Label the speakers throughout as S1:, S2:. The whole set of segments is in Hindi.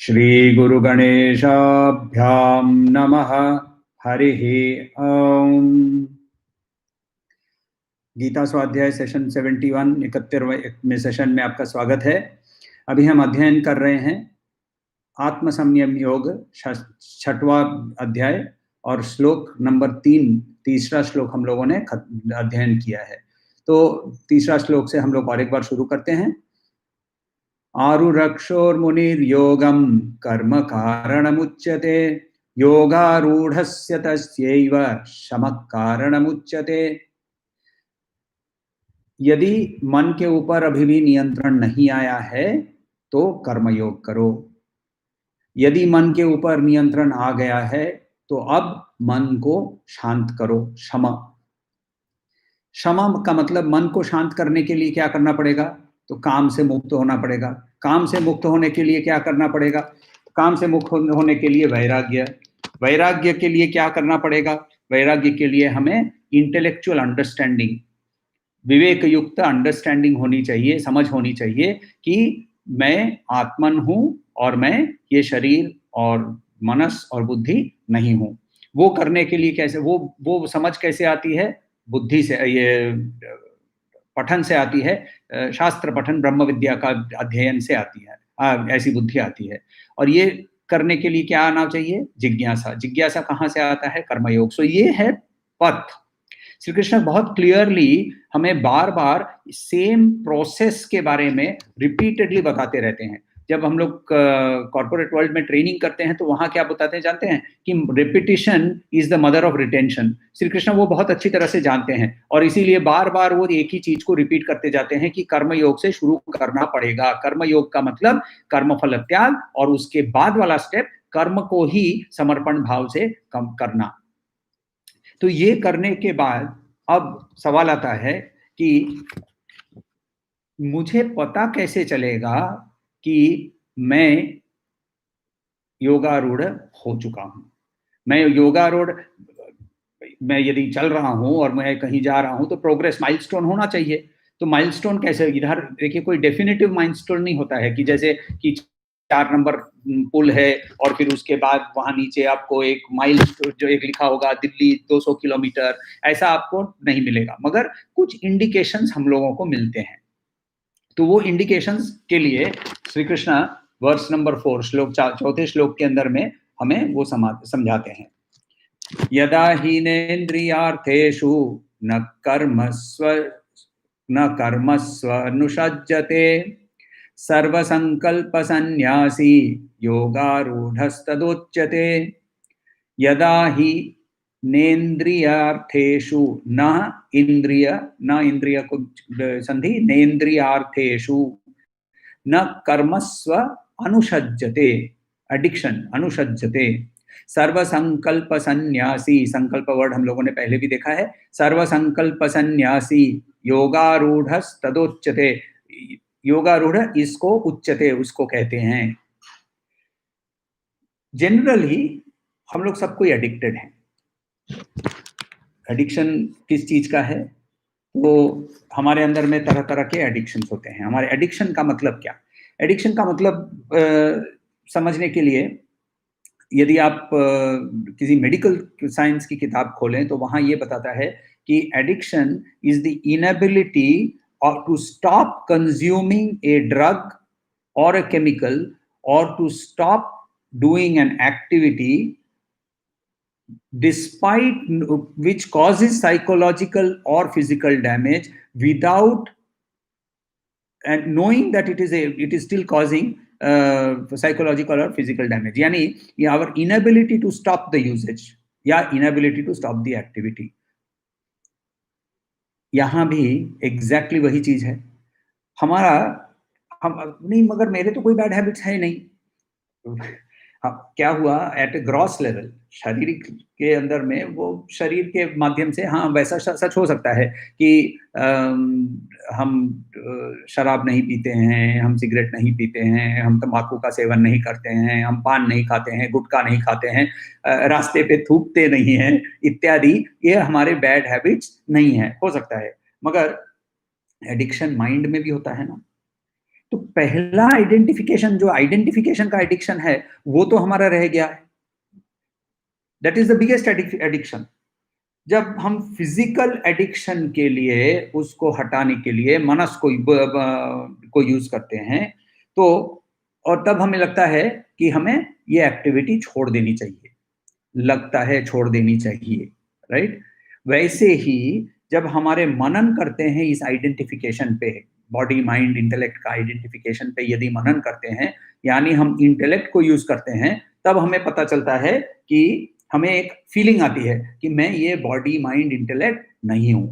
S1: श्री गुरु गणेशाभ्याम नमः। हरिः ओम। गीता स्वाध्याय सेशन 71 71वें सेशन में आपका स्वागत है। अभी हम अध्ययन कर रहे हैं आत्म संयम योग 6वां अध्याय और श्लोक नंबर 3, तीसरा श्लोक हम लोगों ने अध्ययन किया है। तो तीसरा श्लोक से हम लोग और एक बार शुरू करते हैं। आरुरक्षोर्मुनिर्योगं कर्म कारणमुच्यते योगारूढ़स्य तस्यैव शमः कारणमुच्यते। यदि मन के ऊपर अभी भी नियंत्रण नहीं आया है तो कर्मयोग करो। यदि मन के ऊपर नियंत्रण आ गया है तो अब मन को शांत करो। शम का मतलब मन को शांत करने के लिए क्या करना पड़ेगा? तो काम से मुक्त होना पड़ेगा। काम से मुक्त होने के लिए क्या करना पड़ेगा? काम से मुक्त होने के लिए वैराग्य। वैराग्य के लिए क्या करना पड़ेगा? वैराग्य के लिए हमें इंटेलेक्चुअल अंडरस्टैंडिंग, विवेक युक्त अंडरस्टैंडिंग होनी चाहिए, समझ होनी चाहिए कि मैं आत्मन हूं और मैं ये शरीर और मनस और बुद्धि नहीं हूं। वो करने के लिए कैसे, वो समझ कैसे आती है? बुद्धि से, ये पठन से आती है, शास्त्र पठन ब्रह्म विद्या का अध्ययन से आती है। ऐसी बुद्धि आती है। और ये करने के लिए क्या आना चाहिए? जिज्ञासा। जिज्ञासा कहाँ से आता है? कर्मयोग। सो ये है पथ। श्री कृष्ण बहुत क्लियरली हमें बार बार सेम प्रोसेस के बारे में रिपीटेडली बताते रहते हैं। जब हम लोग कॉर्पोरेट वर्ल्ड में ट्रेनिंग करते हैं तो वहां क्या बताते हैं जानते हैं? कि repetition is the mother of retention. Shri Krishna वो बहुत अच्छी तरह से जानते हैं और इसीलिए बार बार वो एक ही चीज को रिपीट करते जाते हैं कि कर्मयोग से शुरू करना पड़ेगा। कर्मयोग का मतलब कर्मफल त्याग और उसके बाद वाला स्टेप कर्म को ही समर्पण भाव से कम करना। तो ये करने के बाद अब सवाल आता है कि मुझे पता कैसे चलेगा कि मैं योगारूढ़ हो चुका हूं? मैं योगारूढ़, मैं यदि चल रहा हूं और मैं कहीं जा रहा हूं तो प्रोग्रेस माइलस्टोन होना चाहिए। तो माइलस्टोन कैसे? इधर देखिए, कोई डेफिनेटिव माइलस्टोन नहीं होता है कि जैसे कि 4 नंबर पुल है और फिर उसके बाद वहां नीचे आपको एक माइल जो एक लिखा होगा दिल्ली 200 किलोमीटर, ऐसा आपको नहीं मिलेगा, मगर कुछ इंडिकेशंस हम लोगों को मिलते हैं। तो वो इंडिकेशंस के लिए श्री कृष्ण वर्स नंबर 4 श्लोक 4 श्लोक के अंदर में हमें वो समझाते हैं। यदा हीनेन्द्रियार्थेषु न कर्मस्वनुषज्जते सर्वसंकल्पसन्न्यासी योगारूढ़स्तदोच्यते। यदा हि नेन्द्रियार्थेषु न इंद्रिय को संधि नेन्द्रियार्थेषु न कर्मस्व अनुषज्जते, एडिक्शन अनुषज्जते। सर्वसंकल्प सन्यासी, संकल्प वर्ड हम लोगों ने पहले भी देखा है। सर्वसंकल्प सन्यासी योगारूढ़स्तदोच्यते। योगारूढ़ इसको उच्चते, उसको कहते हैं। जनरली हम लोग सब कोई एडिक्टेड हैं। एडिक्शन किस चीज का है? तो हमारे अंदर में तरह तरह के एडिक्शंस होते हैं। हमारे एडिक्शन का मतलब क्या? एडिक्शन का मतलब समझने के लिए यदि आप किसी मेडिकल साइंस की किताब खोलें तो वहां ये बताता है कि addiction is the inability to stop consuming a drug और अ केमिकल और to stop doing an activity despite which causes psychological or physical damage without and knowing that it is still causing psychological or physical damage. यानी our inability to stop the usage या inability to stop the activity। यहां भी exactly वही चीज है। हमारा हम नहीं, मगर मेरे तो कोई बैड हैबिट्स है नहीं। क्या हुआ एट ए ग्रॉस लेवल, शरीर के अंदर में, वो शरीर के माध्यम से हाँ वैसा सच हो सकता है कि हम शराब नहीं पीते हैं, हम सिगरेट नहीं पीते हैं, हम तंबाकू का सेवन नहीं करते हैं, हम पान नहीं खाते हैं, गुटखा नहीं खाते हैं, रास्ते पे थूकते नहीं हैं इत्यादि। ये हमारे बैड हैबिट्स नहीं है, हो सकता है, मगर एडिक्शन माइंड में भी होता है ना। तो पहला आइडेंटिफिकेशन, जो आइडेंटिफिकेशन का एडिक्शन है, वो तो हमारा रह गया है। That is the biggest addiction. जब हम फिजिकल एडिक्शन के लिए, उसको हटाने के लिए मनस को यूज करते हैं, तो और तब हमें लगता है कि हमें ये एक्टिविटी छोड़ देनी चाहिए, लगता है छोड़ देनी चाहिए, राइट? वैसे ही जब हमारे मनन करते हैं इस आइडेंटिफिकेशन पे, बॉडी माइंड इंटेलेक्ट का आइडेंटिफिकेशन पे यदि मनन करते हैं, यानी हम इंटेलेक्ट को यूज करते हैं, तब हमें पता चलता है कि हमें एक फीलिंग आती है कि मैं ये बॉडी माइंड इंटेलेक्ट नहीं हूं।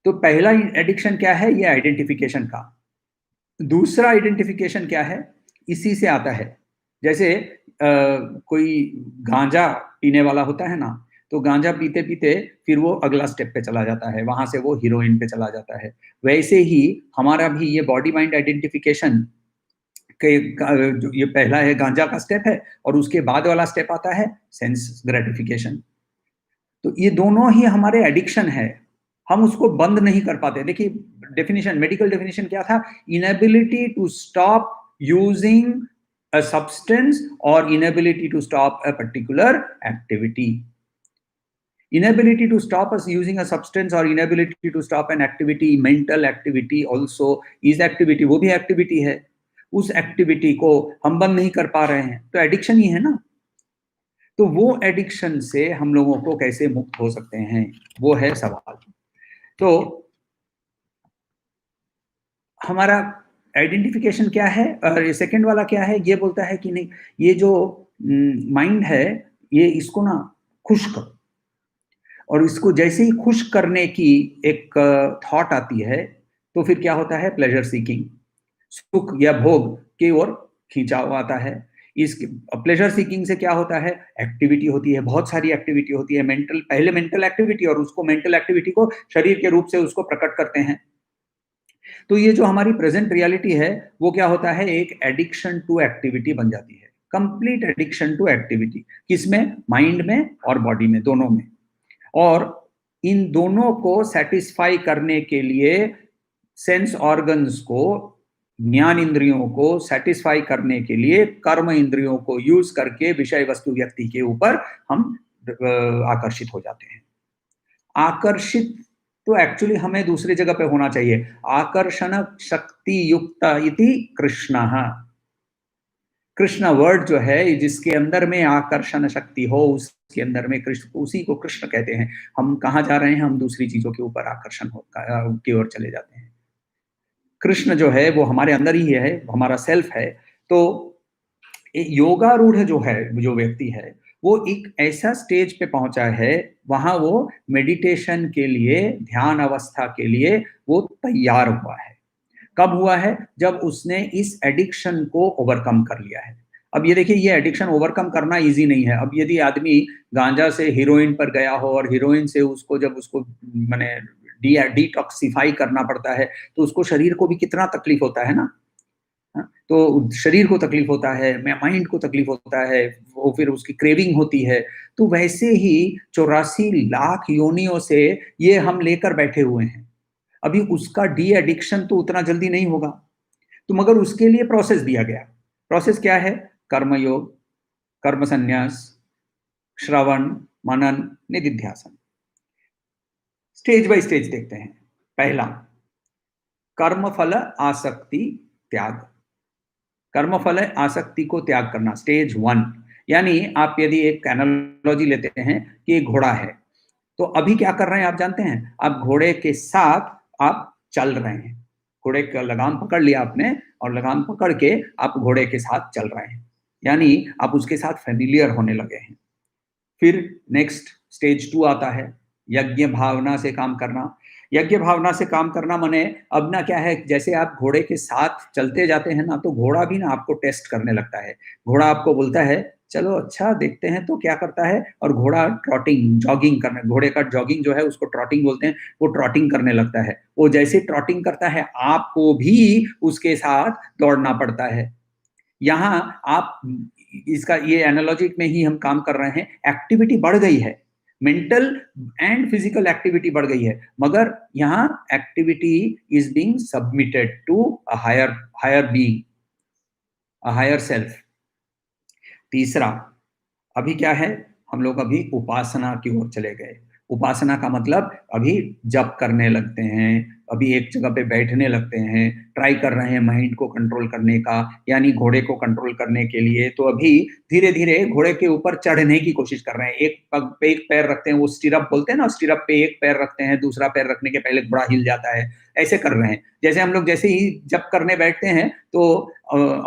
S1: तो पहला एडिक्शन क्या है? ये आइडेंटिफिकेशन का। दूसरा आइडेंटिफिकेशन क्या है? इसी से आता है। जैसे कोई गांजा पीने वाला होता है ना, तो गांजा पीते पीते फिर वो अगला स्टेप पे चला जाता है, वहां से वो हीरोइन पे चला जाता है। वैसे ही हमारा भी ये बॉडी माइंड आइडेंटिफिकेशन के जो ये पहला है गांजा का स्टेप है, और उसके बाद वाला स्टेप आता है सेंस ग्रेटिफिकेशन। तो ये दोनों ही हमारे एडिक्शन है, हम उसको बंद नहीं कर पाते। देखिए डेफिनेशन, मेडिकल डेफिनेशन क्या था? Inability to stop using a substance or inability to stop a particular activity. Inability to stop us using a substance or inability to stop an activity, mental activity also is activity, वो भी activity है। उस activity को हम बंद नहीं कर पा रहे हैं, तो addiction ही है ना। तो वो addiction से हम लोगों को कैसे मुक्त हो सकते हैं, वो है सवाल। तो हमारा आइडेंटिफिकेशन क्या है, और ये सेकंड वाला क्या है? ये बोलता है कि नहीं, ये जो माइंड है, ये इसको ना खुश करो, और इसको जैसे ही खुश करने की एक थॉट आती है, तो फिर क्या होता है? प्लेजर सीकिंग, सुख या भोग की ओर खिंचाव आता है। इस प्लेजर सीकिंग से क्या होता है? एक्टिविटी होती है, बहुत सारी एक्टिविटी होती है, मेंटल, पहले मेंटल एक्टिविटी, और उसको मेंटल एक्टिविटी को शरीर के रूप से उसको प्रकट करते हैं। तो ये जो हमारी प्रेजेंट रियलिटी है, वो क्या होता है? एक एडिक्शन टू एक्टिविटी बन जाती है, कंप्लीट एडिक्शन टू एक्टिविटी। किसमें? माइंड में और बॉडी में, दोनों में। और इन दोनों को सेटिस्फाई करने के लिए सेंस ऑर्गन्स को, ज्ञान इंद्रियों को सेटिस्फाई करने के लिए कर्म इंद्रियों को यूज करके विषय वस्तु व्यक्ति के ऊपर हम आकर्षित हो जाते हैं। आकर्षित तो एक्चुअली हमें दूसरी जगह पे होना चाहिए। आकर्षण शक्ति युक्त इति कृष्ण। कृष्ण वर्ड जो है, जिसके अंदर में आकर्षण शक्ति हो, उसके अंदर में कृष्ण, उसी को कृष्ण कहते हैं। हम कहाँ जा रहे हैं? हम दूसरी चीजों के ऊपर आकर्षण की ओर चले जाते हैं। कृष्ण जो है वो हमारे अंदर ही है, हमारा सेल्फ है। तो योगारूढ़ जो है, जो व्यक्ति है, वो एक ऐसा स्टेज पे पहुंचा है, वहां वो मेडिटेशन के लिए, ध्यान अवस्था के लिए वो तैयार हुआ है। कब हुआ है? जब उसने इस एडिक्शन को ओवरकम कर लिया है। अब ये देखिए, ये एडिक्शन ओवरकम करना इजी नहीं है। अब यदि आदमी गांजा से हीरोइन पर गया हो, और हीरोइन से उसको जब उसको माने डिटॉक्सिफाई करना पड़ता है, तो उसको शरीर को भी कितना तकलीफ होता है ना। तो शरीर को तकलीफ होता है, माइंड को तकलीफ होता है, वो फिर उसकी क्रेविंग होती है। तो वैसे ही 84 लाख योनियों से ये हम लेकर बैठे हुए हैं। अभी उसका डी एडिक्शन तो उतना जल्दी नहीं होगा, तो मगर उसके लिए प्रोसेस दिया गया। प्रोसेस क्या है? कर्मयोग, कर्म संन्यास, श्रवण, मनन, निधिध्यासन। स्टेज बाय स्टेज देखते हैं। पहला, कर्मफल आसक्ति त्याग। कर्मफल आसक्ति को त्याग करना, स्टेज 1। यानी आप यदि एक एनालॉजी लेते हैं कि एक घोड़ा है, तो अभी क्या कर रहे हैं आप जानते हैं? आप घोड़े के साथ आप चल रहे हैं। घोड़े का लगाम पकड़ लिया आपने, और लगाम पकड़ के आप घोड़े के साथ चल रहे हैं, यानी आप उसके साथ फेमिलियर होने लगे हैं। फिर नेक्स्ट स्टेज 2 आता है, यज्ञ भावना से काम करना। यज्ञ भावना से काम करना माने अब ना क्या है, जैसे आप घोड़े के साथ चलते जाते हैं ना, तो घोड़ा भी ना आपको टेस्ट करने लगता है। घोड़ा आपको बोलता है चलो अच्छा देखते हैं तो क्या करता है, और घोड़ा ट्रॉटिंग, जॉगिंग करने, घोड़े का जॉगिंग जो है उसको ट्रॉटिंग बोलते हैं, वो ट्रॉटिंग करने लगता है। वो जैसे ट्रॉटिंग करता है, आपको भी उसके साथ दौड़ना पड़ता है। यहाँ आप इसका ये एनालॉजी में ही हम काम कर रहे हैं, एक्टिविटी बढ़ गई है, मेंटल एंड फिजिकल एक्टिविटी बढ़ गई है, मगर यहाँ activity is being submitted to a higher being, a higher self. तीसरा, अभी क्या है, हम लोग अभी उपासना की ओर चले गए। उपासना का मतलब अभी जप करने लगते हैं, अभी एक जगह पे बैठने लगते हैं, ट्राई कर रहे हैं माइंड को कंट्रोल करने का, यानी घोड़े को कंट्रोल करने के लिए। तो अभी धीरे-धीरे घोड़े के ऊपर चढ़ने की कोशिश कर रहे हैं। एक पग पे एक पैर रखते हैं, वो स्टिरअप बोलते हैं ना, स्टिरअप पे एक पैर रखते हैं, दूसरा पैर रखने के पहले घोड़ा हिल जाता है, ऐसे कर रहे हैं। जैसे हम लोग जैसे ही जप करने बैठते हैं तो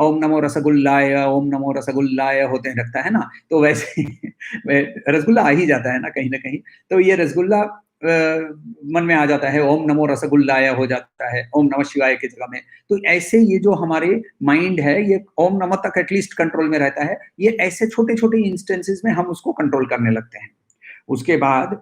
S1: ओम नमो रसगुल्लाय, ओम नमो रसगुल्लाय होते रहता है ना, तो वैसे रसगुल्ला आ ही जाता है ना कहीं न कहीं। तो ये रसगुल्ला मन में आ जाता है, ओम नमो रसगुल्लाय हो जाता है, ओम नमः शिवाय की जगह में। तो ऐसे ये जो हमारे माइंड है, ये ओम नमः तक एटलीस्ट कंट्रोल में रहता है। ये ऐसे छोटे-छोटे इंस्टेंसेस में हम उसको कंट्रोल करने लगते हैं। उसके बाद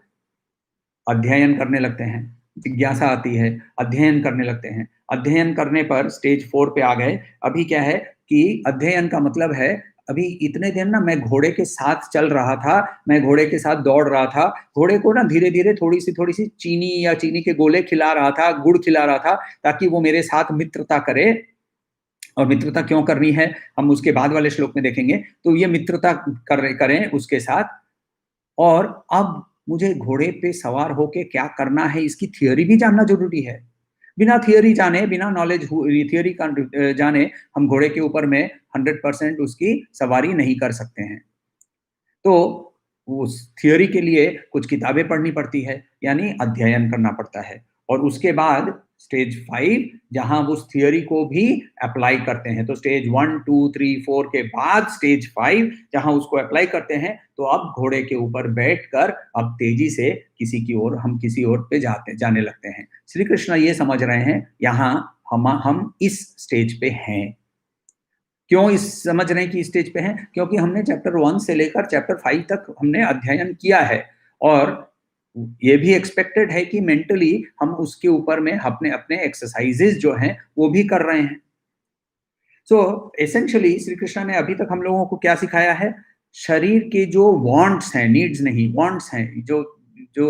S1: अध्ययन करने लगते हैं, जिज्ञासा आती है, अध्ययन करने लगते हैं। अध्ययन करने पर स्टेज 4 पे आ गए। अभी क्या है कि अध्ययन का मतलब है, अभी इतने दिन ना मैं घोड़े के साथ चल रहा था, मैं घोड़े के साथ दौड़ रहा था, घोड़े को ना धीरे-धीरे थोड़ी-सी चीनी या चीनी के गोले खिला रहा था, गुड़ खिला रहा था, ताकि वो मेरे साथ मित्रता करे। और मित्रता क्यों करनी है, हम उसके बाद वाले श्लोक में देखेंगे। तो ये मित्रता करें उसके साथ। और अब मुझे घोड़े पे सवार होके क्या करना है, इसकी थियरी भी जानना ज़रूरी है। बिना थियरी जाने, बिना नॉलेज थियरी का जाने हम घोड़े के ऊपर में 100% उसकी सवारी नहीं कर सकते हैं। तो उस थियरी के लिए कुछ किताबें पढ़नी पड़ती है, यानी अध्ययन करना पड़ता है। और उसके बाद स्टेज 5 जहाँ उस थियरी को भी अप्लाई करते हैं। तो स्टेज 1, 2, 3, 4 के बाद स्टेज 5 जहाँ उसको अप्लाई करते हैं, तो अब घोड़े के ऊपर बैठकर अब तेजी से किसी और पे जाने लगते हैं। श्री कृष्ण ये समझ रहे हैं, यहाँ हम इस स्टेज पे हैं। क्यों इस समझ रहे हैं कि स्टेज पे हैं? क्योंकि हमने चैप्टर 1 से लेकर चैप्टर 5 तक हमने अध्ययन किया है, और ये भी एक्सपेक्टेड है कि मेंटली हम उसके ऊपर में अपने अपने एक्सरसाइजेज जो हैं वो भी कर रहे हैं। सो एसेंशियली श्री कृष्ण ने अभी तक हम लोगों को क्या सिखाया है? शरीर के जो वांट्स हैं, नीड्स नहीं, वांट्स हैं, जो जो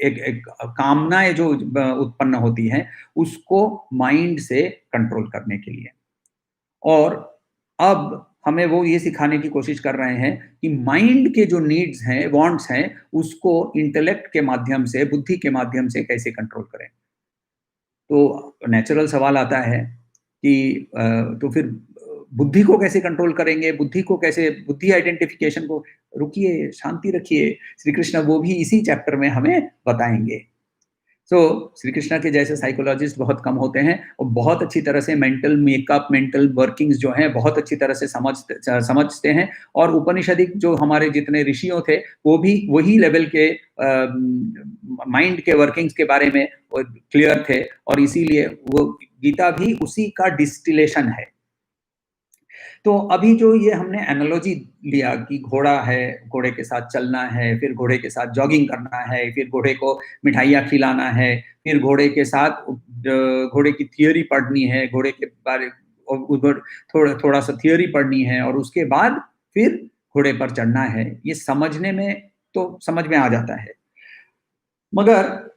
S1: एक एक कामनाएं जो उत्पन्न होती हैं, उसको माइंड से कंट्रोल करने के लिए। और अब हमें वो ये सिखाने की कोशिश कर रहे हैं कि माइंड के जो नीड्स हैं, वांट्स हैं, उसको इंटेलेक्ट के माध्यम से, बुद्धि के माध्यम से कैसे कंट्रोल करें। तो नेचुरल सवाल आता है कि तो फिर बुद्धि को कैसे कंट्रोल करेंगे? बुद्धि आइडेंटिफिकेशन को, रुकिए, शांति रखिए, श्री कृष्ण वो भी इसी चैप्टर में हमें बताएँगे। सो श्री कृष्णा के जैसे साइकोलॉजिस्ट बहुत कम होते हैं, और बहुत अच्छी तरह से मेंटल मेकअप, मेंटल वर्किंग्स जो हैं बहुत अच्छी तरह से समझते हैं। और उपनिषदिक जो हमारे जितने ऋषियों थे, वो भी वही लेवल के माइंड के वर्किंग्स के बारे में क्लियर थे, और इसीलिए वो गीता भी उसी का डिस्टिलेशन है। तो अभी जो ये हमने एनालॉजी लिया कि घोड़ा है, घोड़े के साथ चलना है, फिर घोड़े के साथ जॉगिंग करना है, फिर घोड़े को मिठाइयाँ खिलाना है, फिर घोड़े के साथ घोड़े की थियरी पढ़नी है, घोड़े के बारे और उधर थोड़ा-सा थियरी पढ़नी है, और उसके बाद फिर घोड़े पर चढ़ना है। ये समझने में तो समझ में आ जाता है। मगर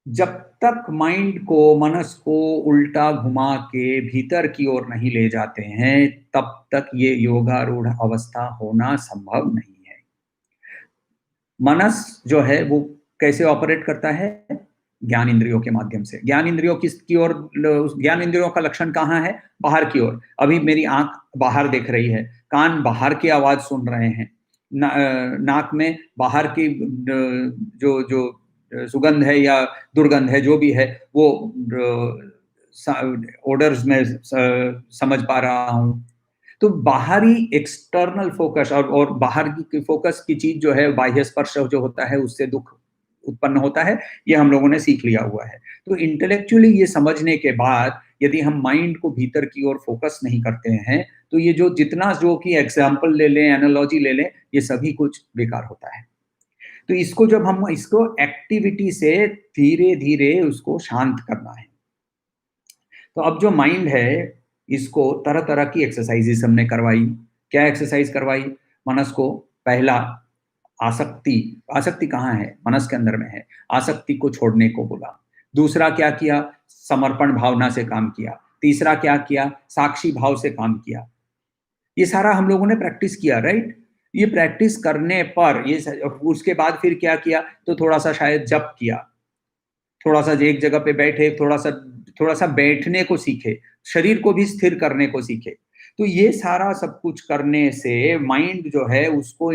S1: जब तक माइंड को, मनस को उल्टा घुमा के भीतर की ओर नहीं ले जाते हैं, तब तक ये योगारूढ़ अवस्था होना संभव नहीं है। मनस जो है वो कैसे ऑपरेट करता है? ज्ञान इंद्रियों के माध्यम से। ज्ञान इंद्रियों किसकी ओर, ज्ञान इंद्रियों का लक्षण कहाँ है? बाहर की ओर। अभी मेरी आँख बाहर देख रही है, कान बाहर की आवाज़ सुन रहे हैं, नाक में बाहर की जो जो सुगंध है या दुर्गंध है, जो भी है, वो ओडर्स में समझ पा रहा हूँ। तो बाहरी एक्सटर्नल फोकस और बाहर की फोकस की चीज जो है, बाह्य स्पर्श जो होता है, उससे दुख उत्पन्न होता है, ये हम लोगों ने सीख लिया हुआ है। तो इंटेलेक्चुअली ये समझने के बाद यदि हम माइंड को भीतर की ओर फोकस नहीं करते हैं, तो ये जो कि एग्जाम्पल ले लें, एनालॉजी ले लें, ये सभी कुछ बेकार होता है। तो इसको जब हम इसको एक्टिविटी से धीरे धीरे उसको शांत करना है। तो अब जो माइंड है, इसको तरह-तरह की एक्सरसाइज़ेज़ हमने करवाई। क्या एक्सरसाइज़ करवाई? मनस को पहला आसक्ति कहाँ है? मनस के अंदर में है। आसक्ति को छोड़ने को बोला। दूसरा क्या किया? समर्पण भावना से काम किया। तीसरा क्या किया? साक्षी भाव से काम किया। ये सारा हम लोगों ने प्रैक्टिस किया, राइट? ये प्रैक्टिस करने पर ये उसके बाद फिर क्या किया? तो थोड़ा सा शायद जप किया, थोड़ा सा एक जगह पे बैठे, थोड़ा सा बैठने को सीखे, शरीर को भी स्थिर करने को सीखे। तो ये सारा सब कुछ करने से माइंड जो है उसको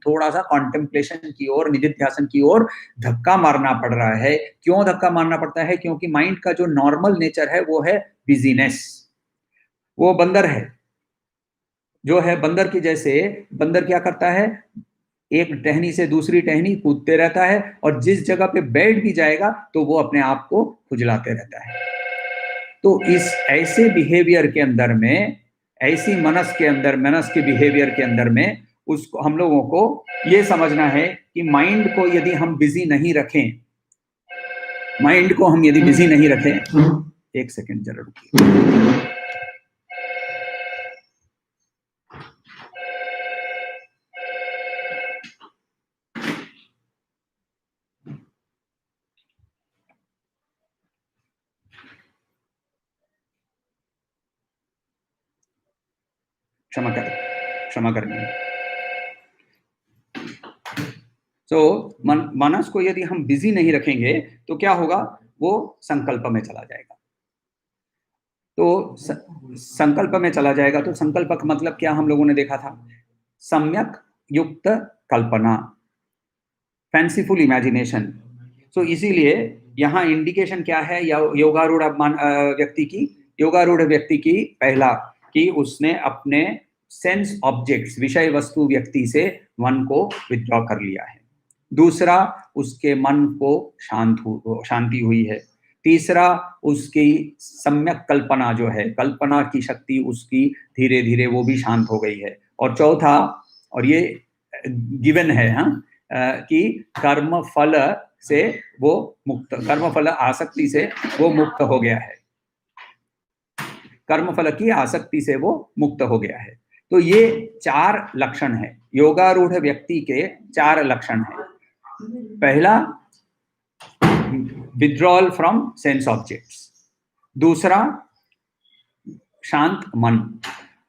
S1: थोड़ा सा कॉन्टेम्पलेशन की ओर, निधिध्यासन की ओर धक्का मारना पड़ रहा है। क्यों धक्का मारना पड़ता है? क्योंकि माइंड का जो नॉर्मल नेचर है वो है बिजीनेस। वो बंदर है, जो है बंदर की जैसे। बंदर क्या करता है? एक टहनी से दूसरी टहनी कूदते रहता है, और जिस जगह पे बैठ भी जाएगा तो वो अपने आप को खुजलाते रहता है। तो इस ऐसे बिहेवियर के अंदर में, ऐसी मनस के बिहेवियर के अंदर में उसको हम लोगों को ये समझना है कि माइंड को यदि हम बिजी नहीं रखें, एक सेकेंड जरा रुकिए। क्षमा करेंगे। तो मनस को यदि हम बिजी नहीं रखेंगे तो क्या होगा? वो संकल्प में चला जाएगा। तो संकल्प में चला जाएगा। तो संकल्प का मतलब क्या हम लोगों ने देखा था? सम्यक युक्त कल्पना, फैंसीफुल इमेजिनेशन। तो इसीलिए यहाँ इंडिकेशन क्या है योगारूढ़ व्यक्ति की? पहला कि उसने अपने सेंस ऑब्जेक्ट्स, विषय वस्तु व्यक्ति से मन को विथड्रॉ कर लिया है। दूसरा, उसके मन को शांति हुई है। तीसरा, उसकी सम्यक कल्पना जो है, कल्पना की शक्ति उसकी धीरे धीरे वो भी शांत हो गई है। और चौथा, और ये गिवन है कि कर्म फल से वो मुक्त, कर्म फल आसक्ति से वो मुक्त हो गया है। कर्म फल की आसक्ति से वो मुक्त हो गया है। तो ये 4 लक्षण है, योगारूढ़ व्यक्ति के 4 लक्षण है। पहला, विड्रॉल फ्रॉम सेंस ऑब्जेक्ट्स। दूसरा, शांत मन।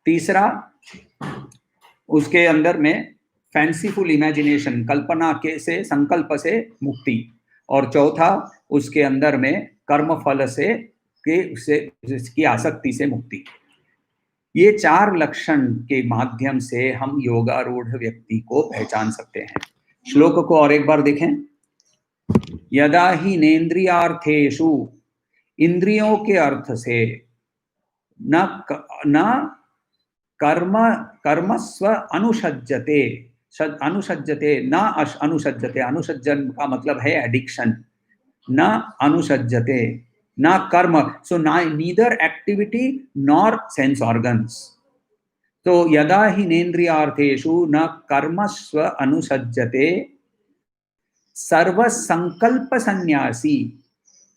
S1: तीसरा, उसके अंदर में फैंसीफुल इमेजिनेशन, कल्पना के से, संकल्प से मुक्ति। और चौथा, उसके अंदर में कर्म फल से की आसक्ति से मुक्ति। ये 4 लक्षण के माध्यम से हम योगारूढ़ व्यक्ति को पहचान सकते हैं। श्लोक को और एक बार देखें। यदा ही नेन्द्रियार्थेषु, इंद्रियों के अर्थ से, न कर्मस्व अनुषज्जते, अनुसज्जन का मतलब है एडिक्शन। न अनुसज्जते, न कर्म, so neither activity nor sense organs. तो यदा ही नेन्द्रियार्थेषु न कर्मस्व अनुसज्जते, सर्व संकल्प सन्यासी।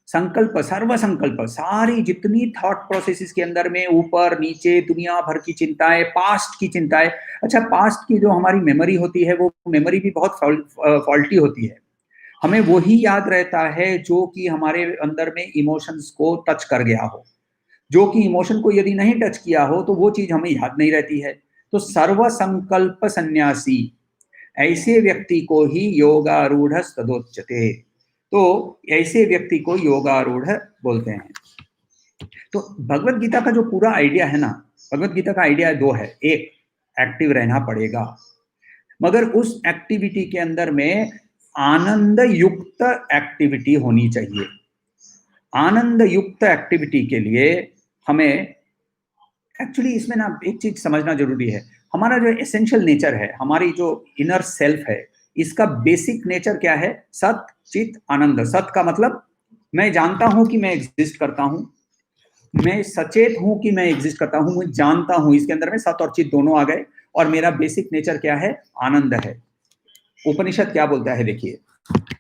S1: संकल्प, सर्व संकल्प, सारी जितनी थॉट प्रोसेसेस के अंदर में ऊपर नीचे दुनिया भर की चिंताएं, पास्ट की चिंताएं। अच्छा, पास्ट की जो हमारी मेमोरी होती है वो मेमोरी भी बहुत फॉल्टी होती है। हमें वही याद रहता है जो कि हमारे अंदर में इमोशंस को टच कर गया हो। जो कि इमोशन को यदि नहीं टच किया हो तो वो चीज हमें याद नहीं रहती है। तो सर्व संकल्प सन्यासी, ऐसे व्यक्ति को ही योगारूढ़ तदोच्यते। तो ऐसे व्यक्ति को योगारूढ़ बोलते हैं। तो भगवत गीता का जो पूरा आइडिया है ना, भगवत गीता का आइडिया 2 है। एक, एक्टिव रहना पड़ेगा, मगर उस एक्टिविटी के अंदर में आनंद युक्त एक्टिविटी होनी चाहिए। आनंद युक्त एक्टिविटी के लिए हमें एक्चुअली इसमें ना एक चीज समझना जरूरी है। हमारा जो एसेंशियल नेचर है, हमारी जो इनर सेल्फ है, इसका बेसिक नेचर क्या है? सत चित आनंद। सत का मतलब मैं जानता हूं कि मैं एग्जिस्ट करता हूं, मैं सचेत हूं कि मैं एग्जिस्ट करता हूं, मैं जानता हूं। इसके अंदर में सत और चित दोनों आ गए। और मेरा बेसिक नेचर क्या है? आनंद है। उपनिषद क्या बोलता है देखिए,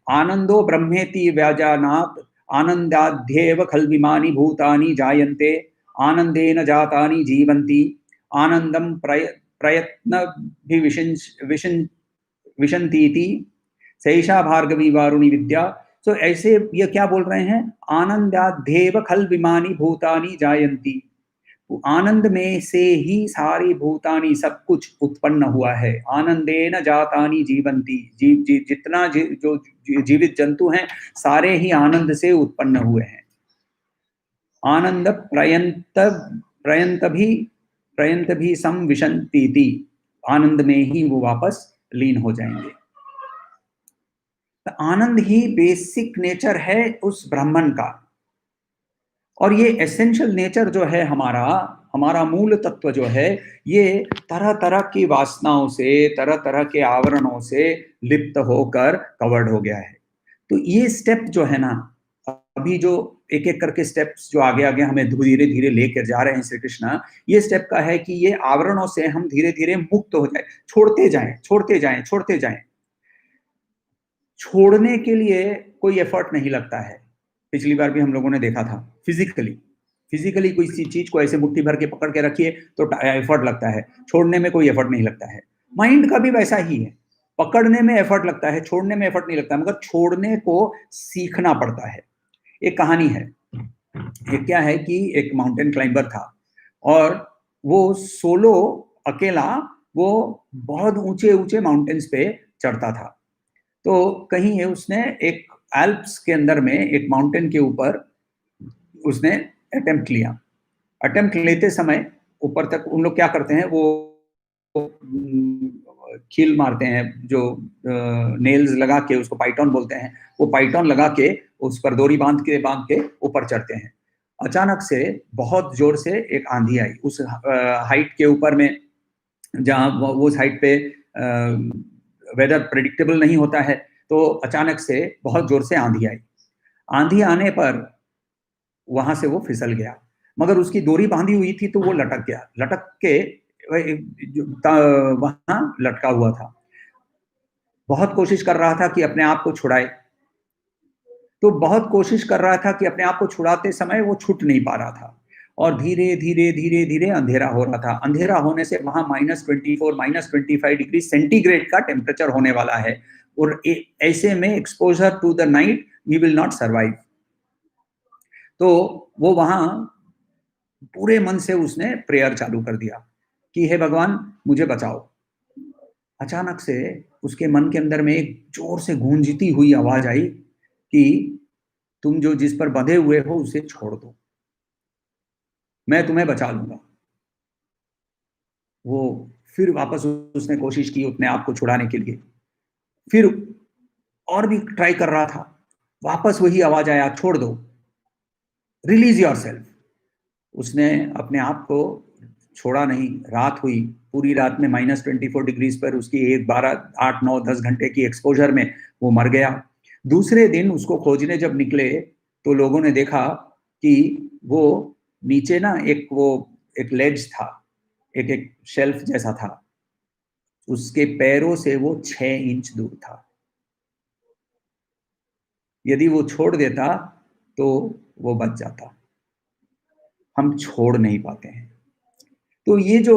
S1: आनंदो ब्रह्मेति व्याजानात् आनंदाध्येव खल्विमानि भूतानि जायन्ते आनंदेन जातानि जीवन्ति आनंदम प्रयत्न विशन्तीति सैषा भार्गवी वारुणी विद्या। तो ऐसे ये क्या बोल रहे हैं, आनंदाध्येव खल विमानी भूतानि जायन्ति, आनंद में से ही सारी भूतानी सब कुछ उत्पन्न हुआ है। आनंदेन जातानि जीवंती, जितना जो जीवित जंतु हैं सारे ही आनंद से उत्पन्न हुए हैं। आनंद प्रयंत भी संविशन्तीति, आनंद में ही वो वापस लीन हो जाएंगे। तो आनंद ही बेसिक नेचर है उस ब्राह्मण का, और ये एसेंशियल नेचर जो है हमारा मूल तत्व जो है, ये तरह तरह की वासनाओं से, तरह तरह के आवरणों से लिप्त होकर कवर्ड हो गया है। तो ये स्टेप जो है ना, अभी जो एक एक करके स्टेप्स जो आगे आगे हमें धीरे धीरे लेकर जा रहे हैं श्री कृष्ण, ये स्टेप का है कि ये आवरणों से हम धीरे धीरे मुक्त हो जाए, छोड़ते जाएं छोड़ते जाएं छोड़ते जाएं। छोड़ने के लिए कोई एफर्ट नहीं लगता है। पिछली बार भी हम लोगों ने देखा था, फिजिकली कोई सी चीज को ऐसे मुट्ठी भर के पकड़ के रखिए तो एफर्ट लगता है, छोड़ने में कोई एफर्ट नहीं लगता है। माइंड का भी वैसा ही है, पकड़ने में एफर्ट लगता है, छोड़ने में एफर्ट नहीं लगता, मगर छोड़ने को सीखना पड़ता है। एक कहानी है, एक क्या है कि एक माउंटेन क्लाइंबर था और वो सोलो अकेला वो बहुत ऊंचे ऊंचे माउंटेन्स पे चढ़ता था। तो कहीं उसने एक एल्प्स के अंदर में एक माउंटेन के ऊपर उसने अटेम्प्ट लिया। अटेम्प्ट लेते समय ऊपर तक उन लोग क्या करते हैं, वो कील मारते हैं, जो नेल्स लगा के, उसको पाइथन बोलते हैं, वो पाइथन लगा के उस पर डोरी बांध के ऊपर चढ़ते हैं। अचानक से बहुत जोर से एक आंधी आई उस हाइट के ऊपर में, जहाँ वो हाइट पे वेदर प्रेडिक्टेबल नहीं होता है। तो अचानक से बहुत जोर से आंधी आई। आंधी आने पर वहां से वो फिसल गया, मगर उसकी डोरी बांधी हुई थी तो वो लटक गया, लटक के वहां लटका हुआ था। बहुत कोशिश कर रहा था कि अपने आप को छुड़ाए, तो बहुत कोशिश कर रहा था कि अपने आप को छुड़ाते समय वो छूट नहीं पा रहा था, और धीरे धीरे धीरे धीरे अंधेरा हो रहा था। अंधेरा होने से वहां -24 -25 डिग्री सेंटीग्रेड का टेम्परेचर होने वाला है, और ऐसे में exposure to the night we will not survive. तो वो वहां पूरे मन से उसने प्रेयर चालू कर दिया कि हे भगवान मुझे बचाओ। अचानक से उसके मन के अंदर में एक जोर से गूंजती हुई आवाज आई कि तुम जो जिस पर बंधे हुए हो उसे छोड़ दो, मैं तुम्हें बचा लूंगा। वो फिर वापस उसने कोशिश की अपने आप को छुड़ाने के लिए, फिर और भी ट्राई कर रहा था, वापस वही आवाज आया, छोड़ दो, रिलीज योरसेल्फ। उसने अपने आप को छोड़ा नहीं। रात हुई, पूरी रात में -24 डिग्रीज पर उसकी 8, 9, 10 घंटे की एक्सपोजर में वो मर गया। दूसरे दिन उसको खोजने जब निकले तो लोगों ने देखा कि वो नीचे ना एक लेज था, एक शेल्फ जैसा था, उसके पैरों से वो 6 इंच दूर था। यदि वो छोड़ देता तो वो बच जाता। हम छोड़ नहीं पाते हैं। तो ये जो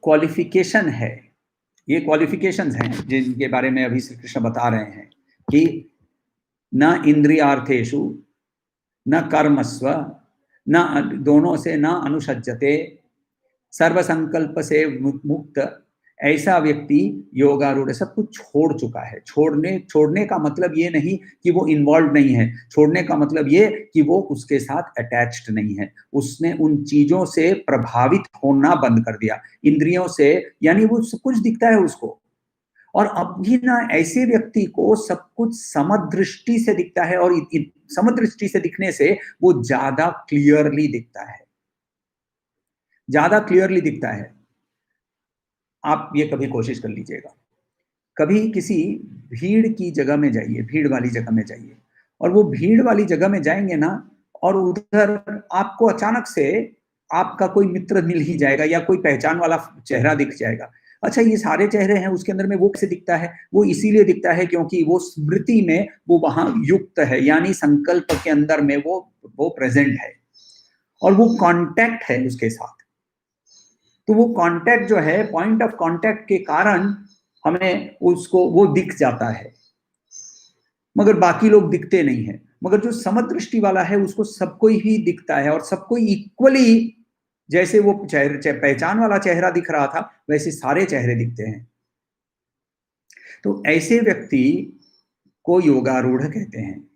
S1: क्वालिफिकेशन है, ये क्वालिफिकेशंस हैं जिनके बारे में अभी श्री कृष्ण बता रहे हैं कि न इंद्रियार्थेषु न कर्मस्व न दोनों से न अनुषज्यते, सर्व संकल्प से मुक्त, ऐसा व्यक्ति योगारूढ़ सब कुछ छोड़ चुका है। छोड़ने का मतलब ये नहीं कि वो इन्वॉल्व नहीं है, छोड़ने का मतलब ये कि वो उसके साथ अटैच्ड नहीं है, उसने उन चीजों से प्रभावित होना बंद कर दिया, इंद्रियों से, यानी वो सब कुछ दिखता है उसको। और अभी ना ऐसे व्यक्ति को सब कुछ समदृष्टि से दिखता है, और समदृष्टि से दिखने से वो ज्यादा क्लियरली दिखता है, ज्यादा क्लियरली दिखता है। आप ये कभी कोशिश कर लीजिएगा, कभी किसी भीड़ की जगह में जाइए, भीड़ वाली जगह में जाइए, और वो भीड़ वाली जगह में जाएंगे ना, और उधर आपको अचानक से आपका कोई मित्र मिल ही जाएगा या कोई पहचान वाला चेहरा दिख जाएगा। अच्छा, ये सारे चेहरे हैं, उसके अंदर में वो कैसे दिखता है? वो इसीलिए दिखता है क्योंकि वो स्मृति में वो वहां युक्त है, यानी संकल्प के अंदर में वो प्रेजेंट है, और वो कांटेक्ट है उसके साथ। तो वो कांटेक्ट जो है, पॉइंट ऑफ कांटेक्ट के कारण हमें उसको वो दिख जाता है, मगर बाकी लोग दिखते नहीं है। मगर जो समदृष्टि वाला है उसको सबको ही दिखता है, और सबको इक्वली, जैसे वो पहचान वाला चेहरा दिख रहा था वैसे सारे चेहरे दिखते हैं। तो ऐसे व्यक्ति को योगारूढ़ कहते हैं।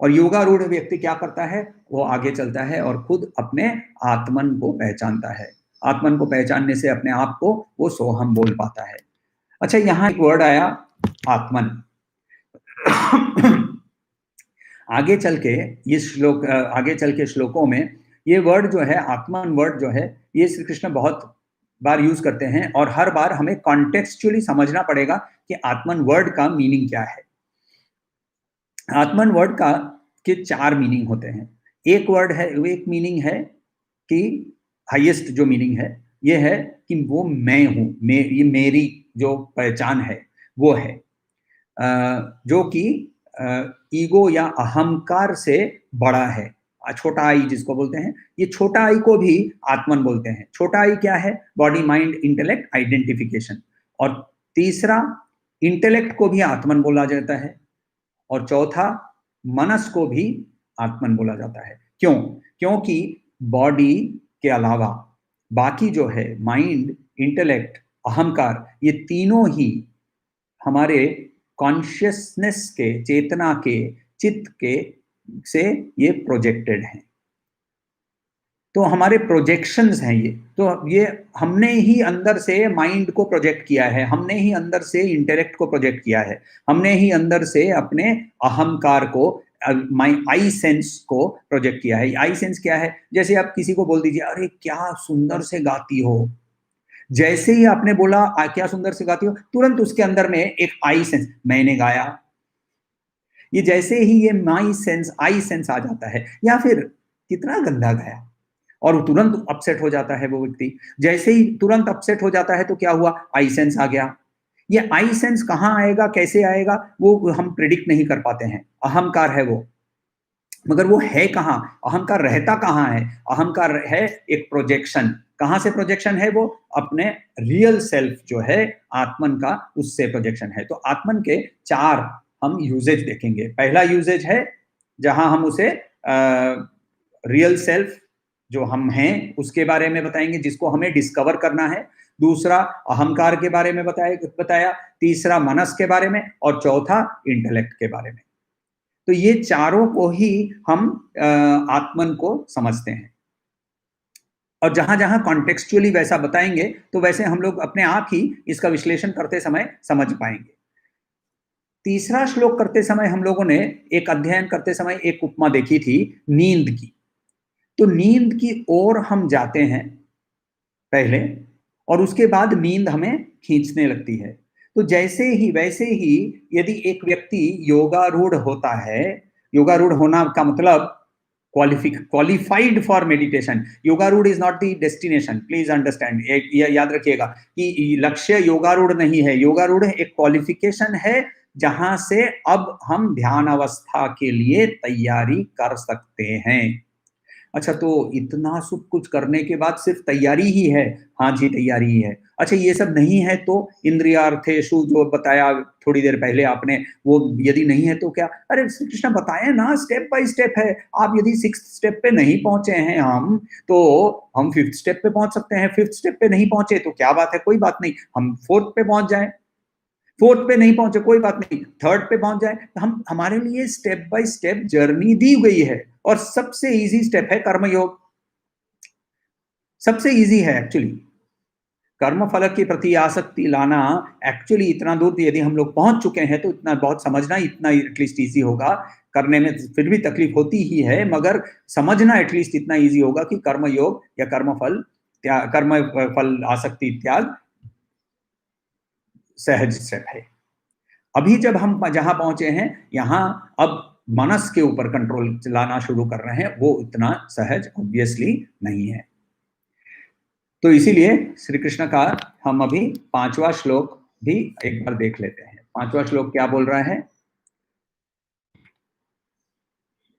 S1: और योगारूढ़ व्यक्ति क्या करता है, वो आगे चलता है और खुद अपने आत्मन को पहचानता है। आत्मन को पहचानने से अपने आप को वो सोहम बोल पाता है। अच्छा, यहाँ एक वर्ड आया आत्मन। आगे चल के श्लोकों में ये वर्ड जो है, आत्मन वर्ड जो है, ये श्री कृष्ण बहुत बार यूज करते हैं, और हर बार हमें कॉन्टेक्सचुअली समझना पड़ेगा कि आत्मन वर्ड का मीनिंग क्या है। आत्मन वर्ड का के 4 मीनिंग होते हैं। एक मीनिंग है कि हाईएस्ट जो मीनिंग है ये है कि वो मैं हूं, ये मेरी जो पहचान है वो है, जो कि ईगो या अहंकार से बड़ा है। छोटा आई जिसको बोलते हैं, ये छोटा आई को भी आत्मन बोलते हैं। छोटा आई क्या है? Body mind intellect identification. और तीसरा, इंटेलेक्ट को भी आत्मन बोला जाता है। और चौथा, मनस को भी आत्मन बोला जाता है। क्यों? क्योंकि बॉडी के अलावा बाकी जो है, माइंड, इंटेलेक्ट, अहंकार, ये तीनों ही हमारे कॉन्शियसनेस के, चेतना के, चित्त के से ये प्रोजेक्टेड हैं। तो हमारे प्रोजेक्शंस हैं ये। तो ये हमने ही अंदर से माइंड को प्रोजेक्ट किया है, हमने ही अंदर से इंटेलेक्ट को प्रोजेक्ट किया है, हमने ही अंदर से अपने अहंकार को, आई सेंस को प्रोजेक्ट किया है। आई सेंस क्या है? जैसे आप किसी को बोल दीजिए, अरे क्या सुंदर से गाती हो। जैसे ही आपने बोला क्या सुंदर से गाती हो, तुरंत उसके अंदर में एक आई सेंस, मैंने गाया। ये जैसे ही ये आई सेंस आ जाता है, या फिर कितना गंदा गाया, और तुरंत अपसेट हो जाता है वो व्यक्ति। जैसे ही तुरंत अपसेट हो जाता है तो क्या हुआ? आई सेंस आ गया। ये आई सेंस कहाँ आएगा, कैसे आएगा, वो हम प्रिडिक्ट नहीं कर पाते हैं। अहंकार है वो, मगर वो है कहाँ? अहंकार रहता कहाँ है? अहंकार है एक प्रोजेक्शन। कहाँ से प्रोजेक्शन है वो? अपने रियल सेल्फ जो है आत्मन का, उससे प्रोजेक्शन है। तो आत्मन के 4 हम यूजेज देखेंगे। पहला यूजेज है जहां हम उसे रियल सेल्फ जो हम हैं उसके बारे में बताएंगे, जिसको हमें डिस्कवर करना है। दूसरा, अहंकार के बारे में बताया। तीसरा, मनस के बारे में। और चौथा, इंटेलेक्ट के बारे में। तो ये चारों को ही हम आत्मन को समझते हैं। और जहां जहां कॉन्टेक्सचुअली वैसा बताएंगे तो वैसे हम लोग अपने आप ही इसका विश्लेषण करते समय समझ पाएंगे। तीसरा श्लोक करते समय हम लोगों ने एक अध्ययन करते समय एक उपमा देखी थी नींद की। तो नींद की ओर हम जाते हैं पहले, और उसके बाद नींद हमें खींचने लगती है। तो जैसे ही वैसे ही यदि एक व्यक्ति योगारूढ़ होता है, योगारूढ़ होना का मतलब क्वालिफाइड फॉर मेडिटेशन। योगारूढ़ is not the destination, please understand. याद रखिएगा कि लक्ष्य योगारूढ़ नहीं है। योगारूढ़ एक क्वालिफिकेशन है जहां से अब हम ध्यान अवस्था के लिए तैयारी कर सकते हैं। अच्छा, तो इतना सब कुछ करने के बाद सिर्फ तैयारी ही है? हाँ जी, तैयारी ही है। अच्छा, ये सब नहीं है तो इंद्रियार्थेषु जो बताया थोड़ी देर पहले आपने, वो यदि नहीं है तो क्या? अरे श्री कृष्ण बताए ना, स्टेप बाय स्टेप है। आप यदि 6th स्टेप पे नहीं पहुंचे हैं हम, तो हम 5th स्टेप पे पहुंच सकते हैं। 5th स्टेप पे नहीं पहुंचे तो क्या बात है, कोई बात नहीं, हम 4th पे पहुंच जाए। 4th पे नहीं पहुंचे कोई बात नहीं, 3rd पे पहुंच जाए। हम, हमारे लिए स्टेप बाय स्टेप जर्नी दी गई है, और सबसे इजी स्टेप है कर्मयोग। सबसे इजी है एक्चुअली। कर्म फल के प्रति आसक्ति लाना एक्चुअली इतना दूर, यदि हम लोग पहुंच चुके हैं तो इतना बहुत समझना, इतना एटलीस्ट इजी होगा। करने में फिर भी तकलीफ होती ही है, मगर समझना एटलीस्ट इतना इजी होगा कि कर्म योग या कर्म फल आसक्ति त्याग सहज स्टेप है। अभी जब हम जहां पहुंचे हैं, यहां अब मनस के ऊपर कंट्रोल चलाना शुरू कर रहे हैं, वो इतना सहज ऑब्वियसली नहीं है। तो इसीलिए श्री कृष्ण का हम अभी 5वां श्लोक भी एक बार देख लेते हैं। 5वां श्लोक क्या बोल रहा है?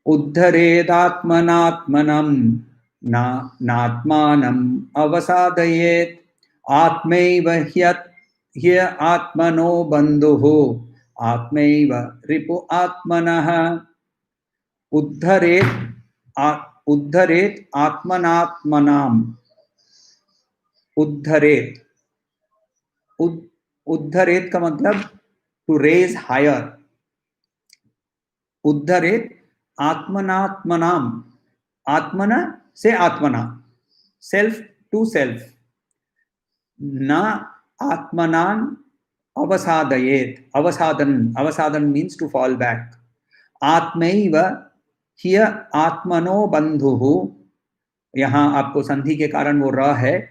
S1: उद्धरेदात्मनात्मनं नात्मानम् अवसादयेत् आत्मैव ह्यत् ह्य आत्मनो बन्धुः आत्मैव रिपु आत्मनः उद्धरेत आत्मनात्मनाम। उद्धरेत का मतलब टू रेज हायर। उद्धरेत आत्मनात्मनाम, आत्मना से आत्मना, सेल्फ टू सेल्फ। न आत्मनान अवसादयेत, अवसादन मीन्स टू फॉल बैक। आत्मैव ह्य आत्मनो बन्धुः, यहाँ आपको संधि के कारण वो र है।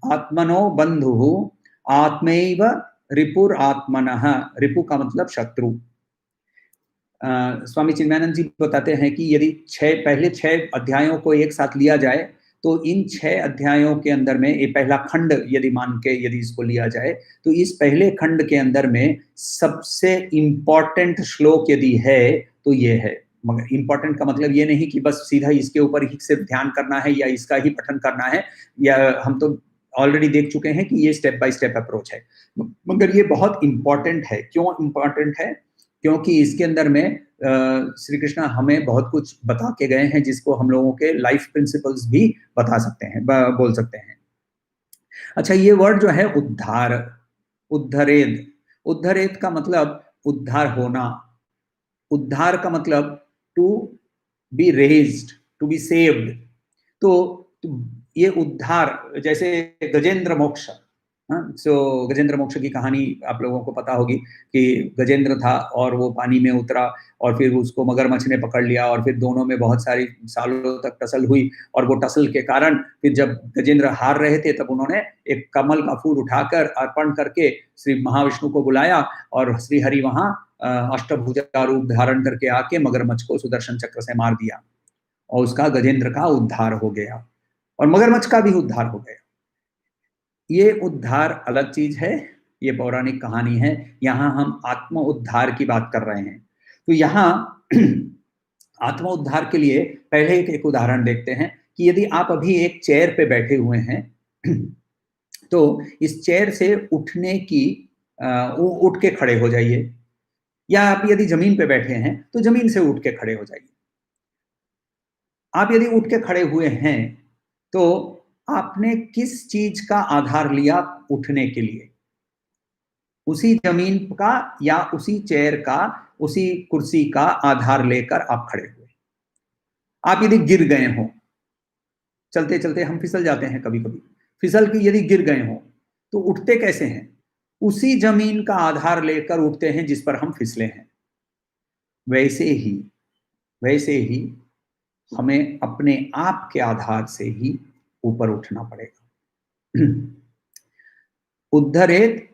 S1: आत्मनो बन्धुः आत्मैव रिपुर आत्मनः, रिपु का मतलब शत्रु। स्वामी चिन्मयानंद जी बताते हैं कि यदि पहले 6 अध्यायों को एक साथ लिया जाए तो इन 6 अध्यायों के अंदर में ये पहला खंड यदि मान के यदि इसको लिया जाए तो इस पहले खंड के अंदर में सबसे इंपॉर्टेंट श्लोक यदि है तो ये है। मगर इंपॉर्टेंट का मतलब ये नहीं कि बस सीधा इसके ऊपर ही सिर्फ ध्यान करना है या इसका ही पठन करना है, या हम तो ऑलरेडी देख चुके हैं कि ये स्टेप बाय स्टेप अप्रोच है। मगर ये बहुत इंपॉर्टेंट है। क्यों इंपॉर्टेंट है? क्योंकि इसके अंदर में श्री कृष्ण हमें बहुत कुछ बता के गए हैं जिसको हम लोगों के लाइफ प्रिंसिपल्स भी बता सकते हैं, बोल सकते हैं। अच्छा, ये वर्ड जो है उद्धार, उद्धरेद, उद्धरेद का मतलब उद्धार होना। उद्धार का मतलब to be raised, to be saved. तो ये उद्धार, जैसे गजेंद्र मोक्ष, सो गजेंद्र मोक्ष की कहानी आप लोगों को पता होगी कि गजेंद्र था और वो पानी में उतरा और फिर उसको मगरमच्छ ने पकड़ लिया और फिर दोनों में बहुत सारी सालों तक टसल हुई, और वो टसल के कारण फिर जब गजेंद्र हार रहे थे तब उन्होंने एक कमल का फूल उठाकर अर्पण करके श्री महाविष्णु को बुलाया और श्री हरि वहां अष्टभुजा रूप धारण करके आके मगरमच्छ को सुदर्शन चक्र से मार दिया और उसका गजेंद्र का उद्धार हो गया और मगरमच्छ का भी उद्धार हो गया। ये उद्धार अलग चीज है, ये पौराणिक कहानी है। यहाँ हम आत्म उद्धार की बात कर रहे हैं। तो यहाँ आत्म उद्धार के लिए पहले एक उदाहरण देखते हैं कि यदि आप अभी एक चेयर पे बैठे हुए हैं तो इस चेयर से उठने की उठ के खड़े हो जाइए, या आप यदि जमीन पे बैठे हैं तो जमीन से उठ के खड़े हो जाइए। आप यदि उठ के खड़े हुए हैं तो आपने किस चीज का आधार लिया उठने के लिए? उसी जमीन का या उसी चेयर का, उसी कुर्सी का आधार लेकर आप खड़े हुए। आप यदि गिर गए हो, चलते चलते हम फिसल जाते हैं कभी कभी, फिसल के यदि गिर गए हो तो उठते कैसे हैं? उसी जमीन का आधार लेकर उठते हैं जिस पर हम फिसले हैं। वैसे ही हमें अपने आप के आधार से ही ऊपर उठना पड़ेगा। उद्धरेत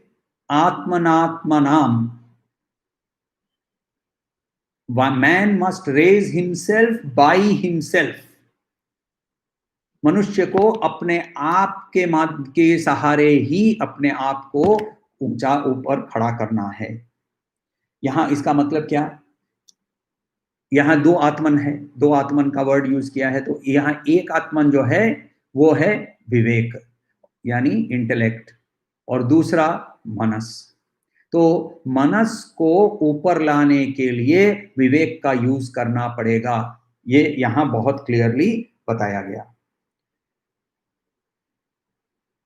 S1: आत्मनात्मनाम, man must raise himself by himself. मनुष्य को अपने आप के सहारे ही अपने आप को ऊंचा ऊपर खड़ा करना है। यहां इसका मतलब क्या? यहाँ 2 आत्मन है, 2 आत्मन का वर्ड यूज किया है। तो यहाँ एक आत्मन जो है वो है विवेक यानी इंटेलेक्ट, और दूसरा मनस। तो मनस को ऊपर लाने के लिए विवेक का यूज करना पड़ेगा, ये यहां बहुत क्लियरली बताया गया।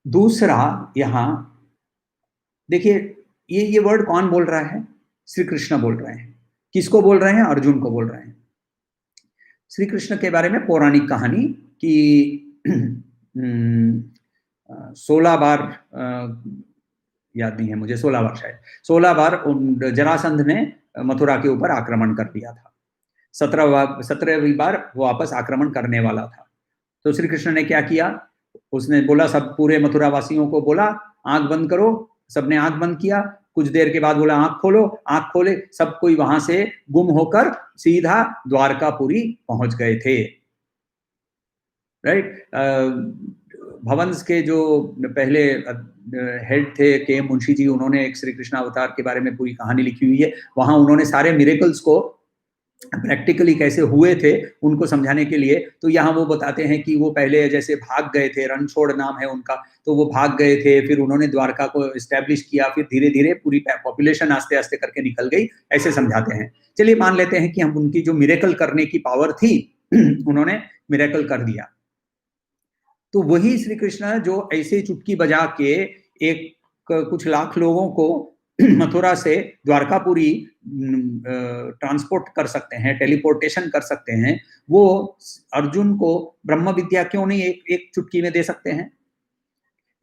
S1: दूसरा, यहां देखिए, ये वर्ड कौन बोल रहा है? श्री कृष्ण बोल रहे हैं। किसको बोल रहे हैं? अर्जुन को बोल रहे हैं। श्री कृष्ण के बारे में पौराणिक कहानी कि 16 बार, याद नहीं है मुझे, 16 बार शायद, 16 बार जरासंध ने मथुरा के ऊपर आक्रमण कर दिया था। 17वीं बार वो वापस आक्रमण करने वाला था। तो श्री कृष्ण ने क्या किया? उसने बोला, सब पूरे मथुरा वासियों को बोला आंख बंद करो। सबने आंख बंद किया। कुछ देर के बाद बोला आंख खोलो। आंख खोले, सब कोई वहां से गुम होकर सीधा द्वारकापुरी पहुंच गए थे। राइट? भवंस के जो पहले हेड थे के मुंशी जी, उन्होंने एक श्री कृष्ण अवतार के बारे में पूरी कहानी लिखी हुई है। वहां उन्होंने सारे मिरेकल्स को प्रैक्टिकली कैसे हुए थे उनको समझाने के लिए, तो यहाँ वो बताते हैं कि वो पहले जैसे भाग गए थे, रणछोड़ नाम है उनका, तो वो भाग गए थे, फिर उन्होंने द्वारका को एस्टैब्लिश किया, फिर धीरे-धीरे पूरी पॉपुलेशन आस्ते-आस्ते करके निकल गई, ऐसे समझाते हैं। चलिए मान लेते हैं कि हम उनकी जो मिरेकल करने की पावर थी, उन्होंने मिरेकल कर दिया। तो वही श्री कृष्ण जो ऐसे चुटकी बजा के एक कुछ लाख लोगों को मथुरा से द्वारकापुरी ट्रांसपोर्ट कर सकते हैं, टेलीपोर्टेशन कर सकते हैं, वो अर्जुन को ब्रह्म विद्या क्यों नहीं एक एक चुटकी में दे सकते हैं?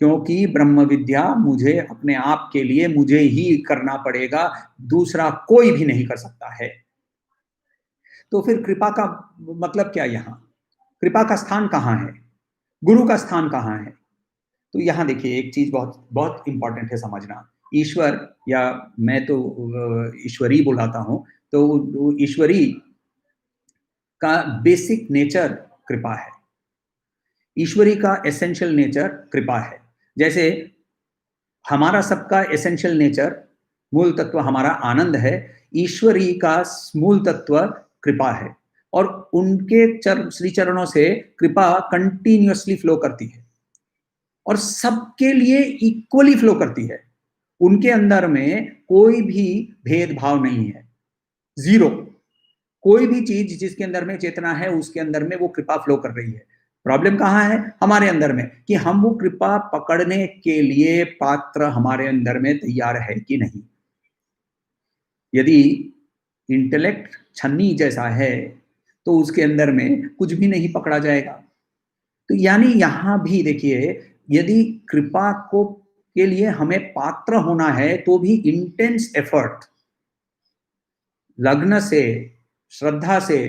S1: क्योंकि ब्रह्म विद्या मुझे अपने आप के लिए मुझे ही करना पड़ेगा, दूसरा कोई भी नहीं कर सकता है। तो फिर कृपा का मतलब क्या यहाँ? कृपा का स्थान कहाँ है? गुरु का स्थान कहाँ है? तो यहाँ देखिए एक चीज बहुत बहुत इंपॉर्टेंट है समझना। ईश्वर, या मैं तो ईश्वरी बुलाता हूं, तो ईश्वरी का बेसिक नेचर कृपा है। ईश्वरी का एसेंशियल नेचर कृपा है। जैसे हमारा सबका एसेंशियल नेचर, मूल तत्व हमारा आनंद है, ईश्वरी का मूल तत्व कृपा है, और उनके श्री चरणों से कृपा कंटिन्यूअसली फ्लो करती है और सबके लिए इक्वली फ्लो करती है। उनके अंदर में कोई भी भेदभाव नहीं है, जीरो। कोई भी चीज जिसके अंदर में चेतना है उसके अंदर में वो कृपा फ्लो कर रही है। प्रॉब्लम कहाँ है? हमारे अंदर में, कि हम वो कृपा पकड़ने के लिए पात्र हमारे अंदर में तैयार है कि नहीं। यदि इंटेलेक्ट छन्नी जैसा है तो उसके अंदर में कुछ भी नहीं पकड़ा जाएगा। तो यानी यहां भी देखिए, यदि कृपा को के लिए हमें पात्र होना है तो भी इंटेंस एफर्ट, लग्न से, श्रद्धा से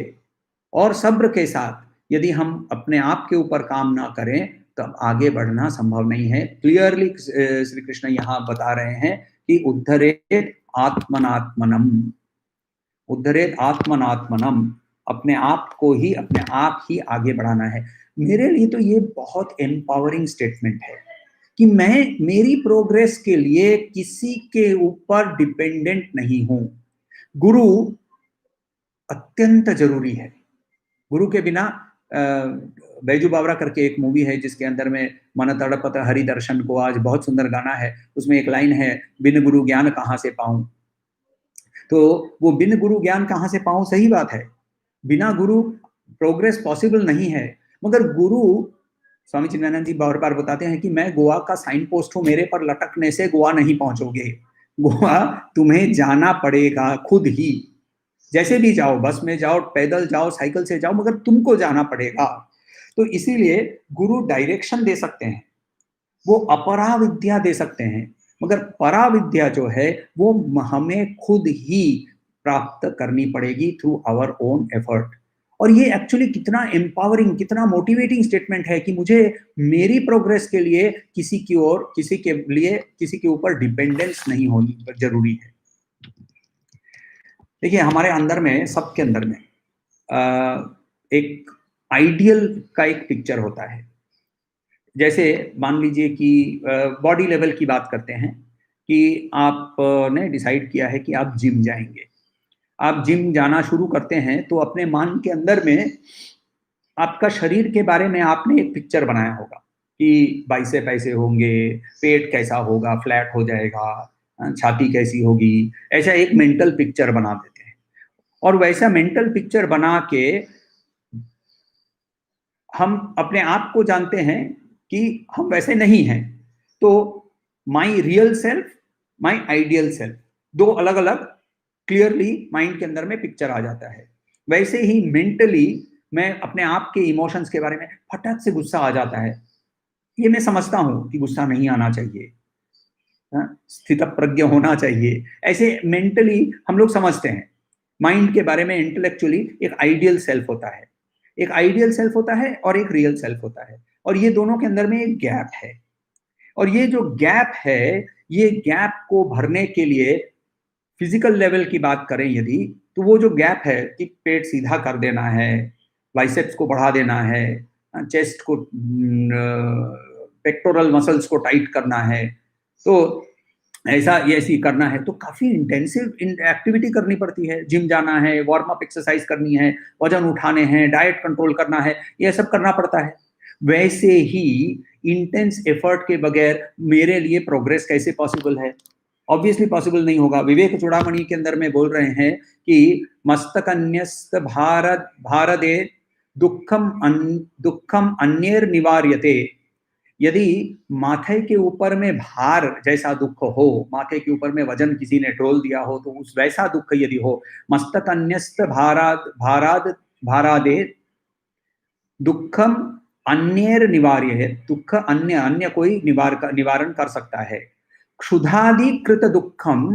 S1: और सब्र के साथ यदि हम अपने आप के ऊपर काम ना करें तब आगे बढ़ना संभव नहीं है। क्लियरली श्री कृष्ण यहाँ बता रहे हैं कि उद्धरेत आत्मनात्मनम, उद्धरेत आत्मनात्मनम, अपने आप को ही, अपने आप ही आगे बढ़ाना है। मेरे लिए तो ये बहुत एम्पावरिंग स्टेटमेंट है कि मैं मेरी प्रोग्रेस के लिए किसी के ऊपर डिपेंडेंट नहीं हूं। गुरु अत्यंत जरूरी है। गुरु के बिना, बैजू बावरा करके एक मूवी है जिसके अंदर में मन तड़पत हरि दर्शन को आज, बहुत सुंदर गाना है, उसमें एक लाइन है, बिन गुरु ज्ञान कहाँ से पाऊं। तो वो बिन गुरु ज्ञान कहाँ से पाऊं, सही बात है, बिना गुरु प्रोग्रेस पॉसिबल नहीं है। मगर गुरु, स्वामी चिन्मयानंद जी बार बार बताते हैं कि मैं गोवा का साइन पोस्ट हूं, मेरे पर लटकने से गोवा नहीं पहुंचोगे, गोवा तुम्हें जाना पड़ेगा खुद ही। जैसे भी जाओ, बस में जाओ, पैदल जाओ, साइकिल से जाओ, मगर तुमको जाना पड़ेगा। तो इसीलिए गुरु डायरेक्शन दे सकते हैं, वो अपरा विद्या दे सकते हैं, मगर परा विद्या जो है वो हमें खुद ही प्राप्त करनी पड़ेगी थ्रू आवर ओन एफर्ट। और ये एक्चुअली कितना एम्पावरिंग, कितना मोटिवेटिंग स्टेटमेंट है कि मुझे मेरी प्रोग्रेस के लिए किसी की ओर, किसी के लिए, किसी के ऊपर डिपेंडेंस नहीं होनी जरूरी है। देखिए हमारे अंदर में, सबके अंदर में एक आइडियल का एक पिक्चर होता है। जैसे मान लीजिए कि बॉडी लेवल की बात करते हैं कि आपने डिसाइड किया है कि आप जिम जाएंगे। आप जिम जाना शुरू करते हैं तो अपने मन के अंदर में आपका शरीर के बारे में आपने एक पिक्चर बनाया होगा कि बाइसेप ऐसे होंगे, पेट कैसा होगा, फ्लैट हो जाएगा, छाती कैसी होगी, ऐसा एक मेंटल पिक्चर बना देते हैं। और वैसा मेंटल पिक्चर बना के हम अपने आप को जानते हैं कि हम वैसे नहीं हैं। तो my real self, my ideal self, दो अलग अलग क्लियरली माइंड के अंदर में पिक्चर आ जाता है। वैसे ही मेंटली मैं अपने आप के इमोशंस के बारे में, फटाक से गुस्सा आ जाता है, ये मैं समझता हूं कि गुस्सा नहीं आना चाहिए, स्थित प्रज्ञ होना चाहिए, ऐसे मेंटली हम लोग समझते हैं। माइंड के बारे में इंटेलेक्चुअली एक आइडियल सेल्फ होता है, एक आइडियल सेल्फ होता है और एक रियल सेल्फ होता है, और ये दोनों के अंदर में एक गैप है। और ये जो गैप है, ये गैप को भरने के लिए फिजिकल लेवल की बात करें यदि, तो वो जो गैप है कि पेट सीधा कर देना है, बाइसेप्स को बढ़ा देना है, चेस्ट को, पेक्टोरल मसल्स को टाइट करना है, तो ऐसा ये ऐसी करना है तो काफी इंटेंसिव एक्टिविटी करनी पड़ती है। जिम जाना है, वार्म अप एक्सरसाइज करनी है, वजन उठाने हैं, डाइट कंट्रोल करना है, ये सब करना पड़ता है। वैसे ही इंटेंस एफर्ट के बगैर मेरे लिए प्रोग्रेस कैसे पॉसिबल है? ऑब्वियसली पॉसिबल नहीं होगा। विवेक चूड़ामणि के अंदर में बोल रहे हैं कि मस्तकन्यस्त भारत भारदे दुखम अन्येर निवार्यते। यदि माथे के ऊपर में भार जैसा दुख हो, माथे के ऊपर में वजन किसी ने टोल दिया हो, तो उस वैसा दुख यदि हो, मस्तक अन्यस्त भारादे दुखम अन्येर निवार्य है, दुख अन्य अन्य कोई निवारण कर सकता है। क्षुधादि कृत दुखम,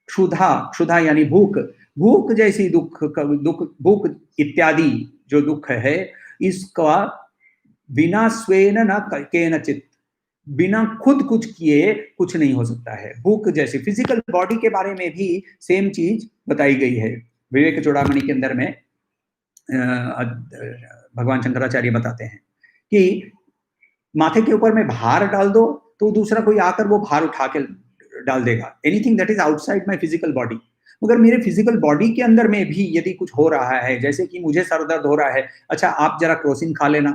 S1: क्षुधा क्षुधा यानी भूख, भूख जैसी भूख इत्यादि जो दुख है, इसका बिना स्वेन न केनचित, बिना खुद कुछ किए कुछ नहीं हो सकता है। भूख जैसे फिजिकल बॉडी के बारे में भी सेम चीज बताई गई है विवेक चूड़ामणि के अंदर में। भगवान शंकराचार्य बताते हैं कि माथे के ऊपर में भार डाल दो तो दूसरा कोई आकर वो भार उठा के डाल देगा, anything that is outside my physical body. मगर मेरे फिजिकल बॉडी के अंदर में भी यदि कुछ हो रहा है, जैसे कि मुझे सर दर्द हो रहा है, अच्छा आप जरा क्रोसिन खा लेना,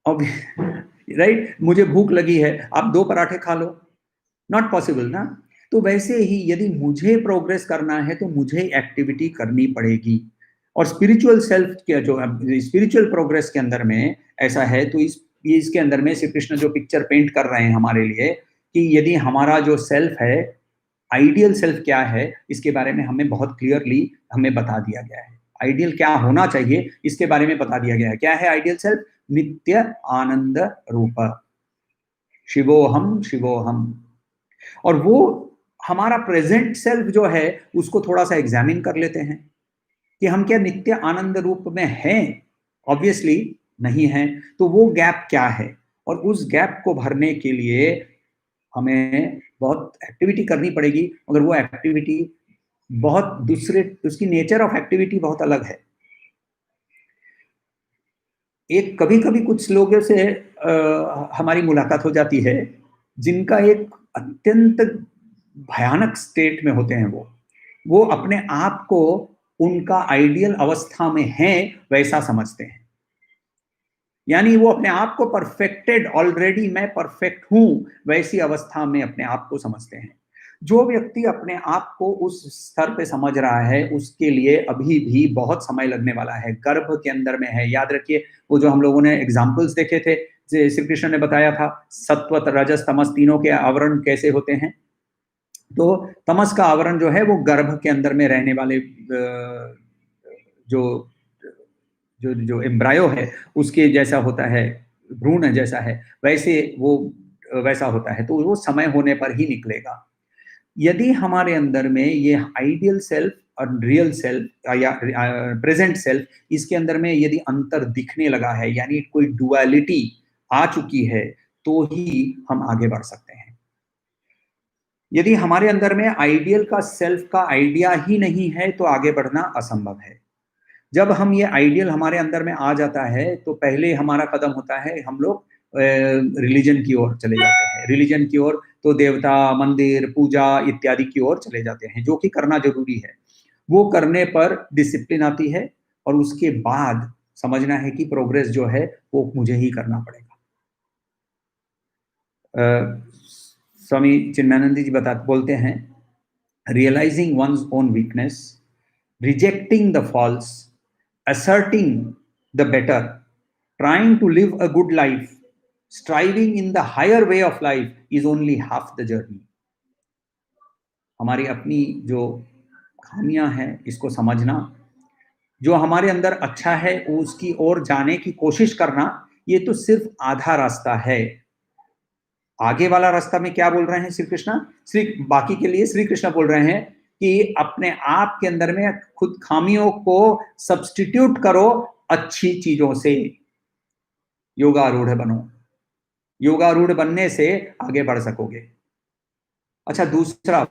S1: राइट, मुझे भूख लगी है, आप 2 पराठे खा लो, नॉट पॉसिबल ना। तो वैसे ही यदि मुझे प्रोग्रेस करना है तो मुझे एक्टिविटी करनी पड़ेगी। और स्पिरिचुअल सेल्फ के जो स्पिरिचुअल प्रोग्रेस के अंदर में ऐसा है, तो इसके अंदर में श्री कृष्ण जो पिक्चर पेंट कर रहे हैं हमारे लिए, कि यदि हमारा जो सेल्फ है, आइडियल सेल्फ क्या है, इसके बारे में हमें बहुत क्लियरली हमें बता दिया गया है। आइडियल क्या होना चाहिए इसके बारे में बता दिया गया है। क्या है आइडियल सेल्फ? नित्य आनंद रूप, शिवोहम शिवोहम। और वो हमारा प्रेजेंट सेल्फ जो है उसको थोड़ा सा एग्जामिन कर लेते हैं कि हम क्या नित्य आनंद रूप में हैं? ऑब्वियसली नहीं है। तो वो गैप क्या है, और उस गैप को भरने के लिए हमें बहुत एक्टिविटी करनी पड़ेगी। मगर वो एक्टिविटी बहुत दूसरे, उसकी नेचर ऑफ एक्टिविटी बहुत अलग है। एक कभी कभी कुछ लोगों से हमारी मुलाकात हो जाती है जिनका एक अत्यंत भयानक स्टेट में होते हैं, वो अपने आप को उनका आइडियल अवस्था में है वैसा समझते हैं। यानी वो अपने आप को परफेक्टेड, ऑलरेडी मैं परफेक्ट हूं वैसी अवस्था में अपने आप को समझते हैं। जो व्यक्ति अपने आप को उस स्तर पे समझ रहा है उसके लिए अभी भी बहुत समय लगने वाला है, गर्भ के अंदर में है। याद रखिए वो जो हम लोगों ने एग्जाम्पल्स देखे थे, श्री कृष्ण ने बताया था सत्व रजस तमस तीनों के आवरण कैसे होते हैं। तो तमस का आवरण जो है वो गर्भ के अंदर में रहने वाले जो जो जो एम्ब्रायो है उसके जैसा होता है, भ्रूण जैसा है, वैसे वो वैसा होता है। तो वो समय होने पर ही निकलेगा। यदि हमारे अंदर में ये आइडियल सेल्फ और रियल सेल्फ या प्रेजेंट सेल्फ, इसके अंदर में यदि अंतर दिखने लगा है, यानी कोई डुअलिटी आ चुकी है, तो ही हम आगे बढ़ सकते हैं। यदि हमारे अंदर में आइडियल का सेल्फ का आइडिया ही नहीं है तो आगे बढ़ना असंभव है। जब हम ये आइडियल हमारे अंदर में आ जाता है तो पहले हमारा कदम होता है, हम लोग रिलीजन की ओर चले जाते हैं। रिलीजन की ओर तो देवता, मंदिर, पूजा इत्यादि की ओर चले जाते हैं, जो कि करना जरूरी है। वो करने पर डिसिप्लिन आती है और उसके बाद समझना है कि प्रोग्रेस जो है वो मुझे ही करना पड़ेगा। स्वामी चिन्मयानंद जी बोलते हैं, realising one's own weakness, rejecting the false, asserting the better, trying to live a good life, striving in the higher way of life is only half the journey. हमारी अपनी जो खामियां हैं इसको समझना, जो हमारे अंदर अच्छा है उसकी ओर जाने की कोशिश करना, ये तो सिर्फ आधा रास्ता है। आगे वाला रास्ता में क्या बोल रहे हैं श्री कृष्ण? बाकी के लिए श्री कृष्ण बोल रहे हैं कि अपने आप के अंदर में खुद खामियों को सब्स्टिट्यूट करो अच्छी चीजों से, योगारूढ़ बनो। योगारूढ़ बनने से आगे बढ़ सकोगे। अच्छा, दूसरा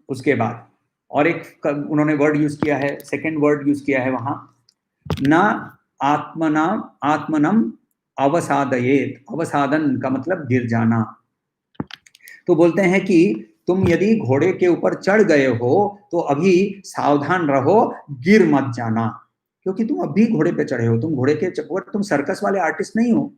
S1: उसके बाद और एक उन्होंने वर्ड यूज किया है, सेकंड वर्ड यूज किया है वहां, न आत्मनम अवसादयेत। अवसादन का मतलब गिर जाना। तो बोलते हैं कि तुम यदि घोड़े के ऊपर चढ़ गए हो तो अभी सावधान रहो, गिर मत जाना, क्योंकि तुम अभी घोड़े पे चढ़े हो, तुम घोड़े के ऊपर, तुम सर्कस वाले आर्टिस्ट नहीं हो।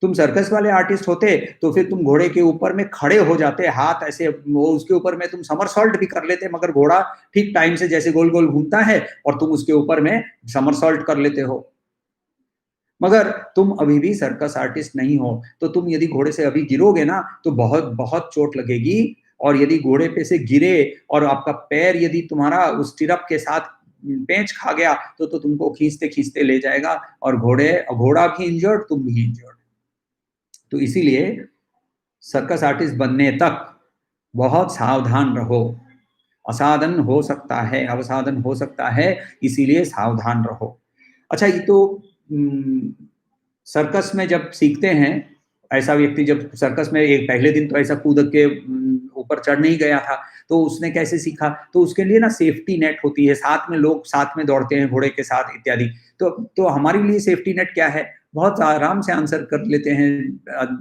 S1: तुम सर्कस वाले आर्टिस्ट होते तो फिर तुम घोड़े के ऊपर में खड़े हो जाते, हाथ ऐसे वो उसके ऊपर में तुम समरसॉल्ट भी कर लेते, मगर घोड़ा ठीक टाइम से जैसे गोल गोल घूमता है और तुम उसके ऊपर में समरसॉल्ट कर लेते हो। मगर तुम अभी भी सर्कस आर्टिस्ट नहीं हो, तो तुम यदि घोड़े से अभी गिरोगे ना तो बहुत बहुत चोट लगेगी, और यदि घोड़े पे से गिरे और आपका पैर यदि तुम्हारा उस टिरप के साथ पेंच खा गया तो तुमको खींचते खींचते ले जाएगा, और घोड़ा भी इंजर्ड, तुम भी इंजर्ड। तो इसीलिए सर्कस आर्टिस्ट बनने तक बहुत सावधान रहो, असाधन हो सकता है, अवसाधन हो सकता है, इसीलिए सावधान रहो। अच्छा, ये तो सर्कस में जब सीखते हैं, ऐसा व्यक्ति जब सर्कस में एक पहले दिन तो ऐसा कूद के ऊपर चढ़ नहीं गया था, तो उसने कैसे सीखा? तो उसके लिए ना सेफ्टी नेट होती है, साथ में लोग साथ में दौड़ते हैं घोड़े के साथ इत्यादि। तो हमारे लिए सेफ्टी नेट क्या है? बहुत आराम से आंसर कर लेते हैं।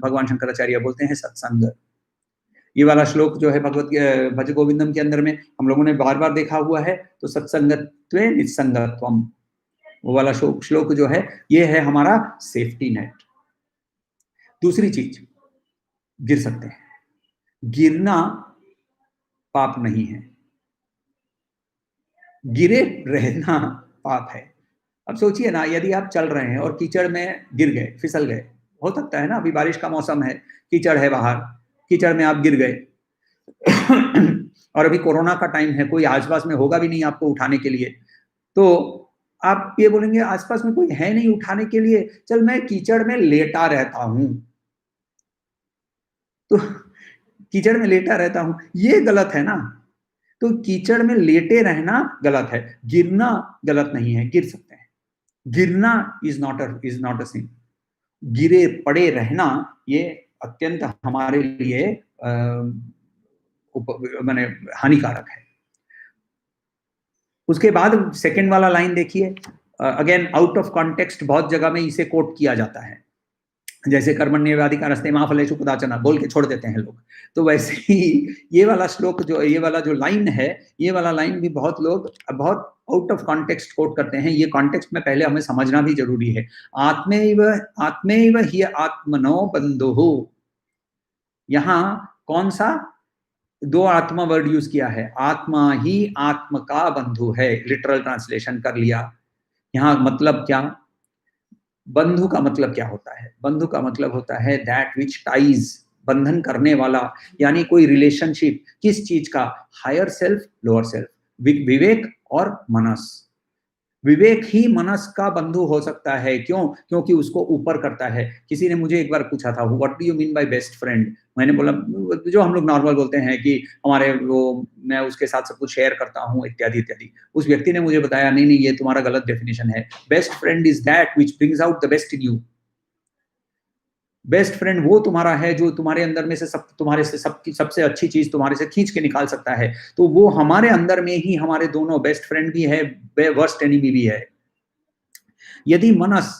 S1: भगवान शंकराचार्य बोलते हैं सत्संग। ये वाला श्लोक जो है भगवत भज गोविंदम के अंदर में हम लोगों ने बार बार देखा हुआ है, तो सत्संगत्वे निस्संगत्वम, वो वाला श्लोक जो है, ये है हमारा सेफ्टी नेट। दूसरी चीज, गिर सकते हैं, गिरना पाप नहीं है, गिरे रहना पाप है। अब सोचिए ना, यदि आप चल रहे हैं और कीचड़ में गिर गए, फिसल गए, हो सकता है ना, अभी बारिश का मौसम है, कीचड़ है बाहर, कीचड़ में आप गिर गए और अभी कोरोना का टाइम है, कोई आसपास में होगा भी नहीं आपको उठाने के लिए, तो आप ये बोलेंगे आसपास में कोई है नहीं उठाने के लिए, चल मैं कीचड़ में लेटा रहता हूं। तो कीचड़ में लेटा रहता हूं, ये गलत है ना। तो कीचड़ में लेटे रहना गलत है, गिरना गलत नहीं है, गिर सकते हैं। गिरना इज नॉट अ सिन, गिरे पड़े रहना ये अत्यंत हमारे लिए माने हानिकारक है। उसके बाद सेकंड वाला लाइन देखिए, अगेन आउट ऑफ कॉन्टेक्स्ट बहुत जगह में इसे कोट किया जाता है, जैसे कर्मण्येवाधिकारस्ते मा फलेषु कदाचन बोल के छोड़ देते हैं लोग। तो वैसे ही ये वाला श्लोक जो, ये वाला जो लाइन है, ये वाला लाइन भी बहुत लोग बहुत आउट ऑफ कॉन्टेक्स्ट कोट करते हैं। ये कॉन्टेक्स्ट में पहले हमें समझना भी जरूरी है। आत्मैव हि आत्मनो बन्धुः, यहाँ कौन सा दो आत्मा वर्ड यूज किया है, आत्मा ही आत्म का बंधु है, लिटरल ट्रांसलेशन कर लिया। यहाँ मतलब क्या, बंधु का मतलब क्या होता है? बंधु का मतलब होता है दैट विच टाइज, बंधन करने वाला, यानी कोई रिलेशनशिप, किस चीज का? हायर सेल्फ, लोअर सेल्फ, विवेक और मनस। विवेक ही मनस का बंधु हो सकता है, क्यों? क्योंकि उसको ऊपर करता है। किसी ने मुझे एक बार पूछा था, what do you mean by best friend? मैंने बोला जो हम लोग नॉर्मल बोलते हैं कि हमारे वो, मैं उसके साथ सब कुछ शेयर करता हूँ इत्यादि इत्यादि। उस व्यक्ति ने मुझे बताया, नहीं नहीं, ये तुम्हारा गलत डेफिनेशन है। Best friend is that which brings out the best in you. Best friend वो तुम्हारा है जो तुम्हारे अंदर में से तुम्हारे से सबसे अच्छी चीज तुम्हारे से खींच के निकाल सकता है। तो वो हमारे अंदर में ही हमारे दोनों बेस्ट फ्रेंड भी है, वर्स्ट एनिमी भी है। यदि मनस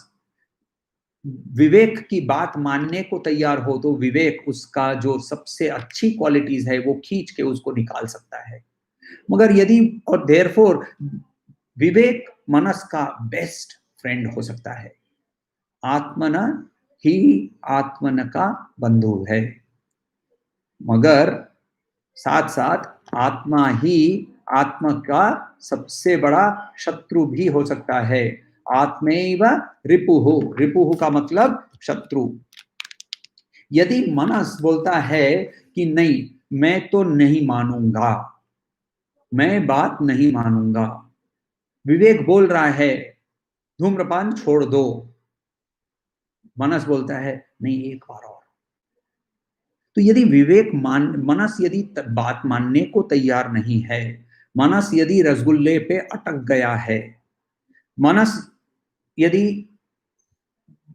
S1: विवेक की बात मानने को तैयार हो, तो विवेक उसका जो सबसे अच्छी क्वालिटीज है वो खींच के उसको निकाल सकता है। मगर यदि, और देयरफॉर विवेक मनस का बेस्ट फ्रेंड हो सकता है। आत्मन ही आत्मन का बंधु है, मगर साथ साथ आत्मा ही आत्मा का सबसे बड़ा शत्रु भी हो सकता है। आत्मैव रिपुः, रिपुः का मतलब शत्रु। यदि मनस बोलता है कि नहीं, मैं तो नहीं मानूंगा, मैं बात नहीं मानूंगा, विवेक बोल रहा है धूम्रपान छोड़ दो, मनस बोलता है नहीं एक बार और। तो यदि मनस यदि बात मानने को तैयार नहीं है, मनस यदि रसगुल्ले पे अटक गया है, मनस यदि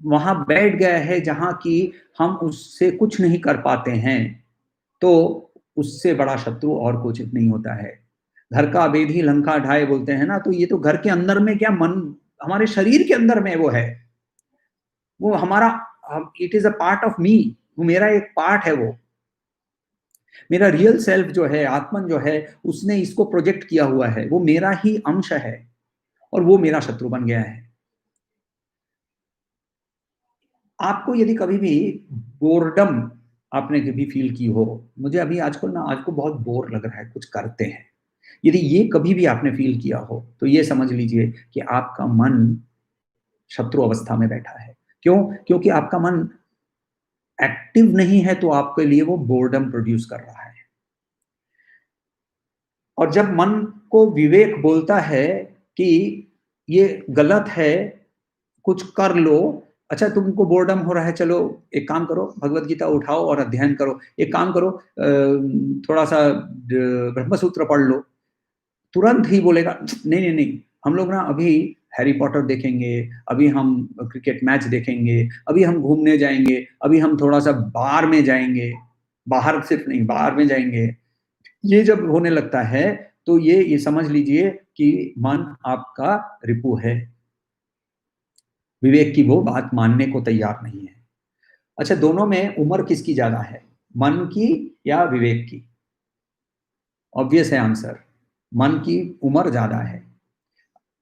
S1: वहां बैठ गया है जहां की हम उससे कुछ नहीं कर पाते हैं, तो उससे बड़ा शत्रु और कुछ नहीं होता है। घर का बेदी लंका ढाए बोलते हैं ना, तो ये तो घर के अंदर में क्या, मन हमारे शरीर के अंदर में वो है, वो हमारा, it is a part of me, वो मेरा एक पार्ट है वो। मेरा रियल सेल्फ जो है, आत्मन जो है, उसने इसको प्रोजेक्ट किया हुआ है, वो मेरा ही अंश है और वो मेरा शत्रु बन गया है। आपको यदि कभी भी बोर्डम आपने कभी फील की हो, मुझे अभी आजकल ना आज को बहुत बोर लग रहा है, कुछ करते हैं। यदि ये कभी भी आपने फील किया हो, तो ये समझ लीजिए कि आपका मन शत्रु अवस्था में बैठा है। क्यों? क्योंकि आपका मन एक्टिव नहीं है, तो आपके लिए वो बोर्डम प्रोड्यूस कर रहा है। और जब मन को विवेक बोलता है कि ये गलत है, कुछ कर लो, अच्छा तुमको बोर्डम हो रहा है, चलो एक काम करो, भगवत गीता उठाओ और अध्ययन करो, एक काम करो, थोड़ा सा ब्रह्मसूत्र पढ़ लो, तुरंत ही बोलेगा नहीं नहीं नहीं, हम लोग ना अभी हैरी पॉटर देखेंगे, अभी हम क्रिकेट मैच देखेंगे, अभी हम घूमने जाएंगे, अभी हम थोड़ा सा बाहर में जाएंगे, बाहर सिर्फ नहीं बाहर में जाएंगे। ये जब होने लगता है तो ये समझ लीजिए कि मन आपका रिपु है, विवेक की वो बात मानने को तैयार नहीं है। अच्छा, दोनों में उम्र किसकी ज्यादा है, मन की या विवेक की? ऑब्वियस है आंसर, मन की उम्र ज्यादा है।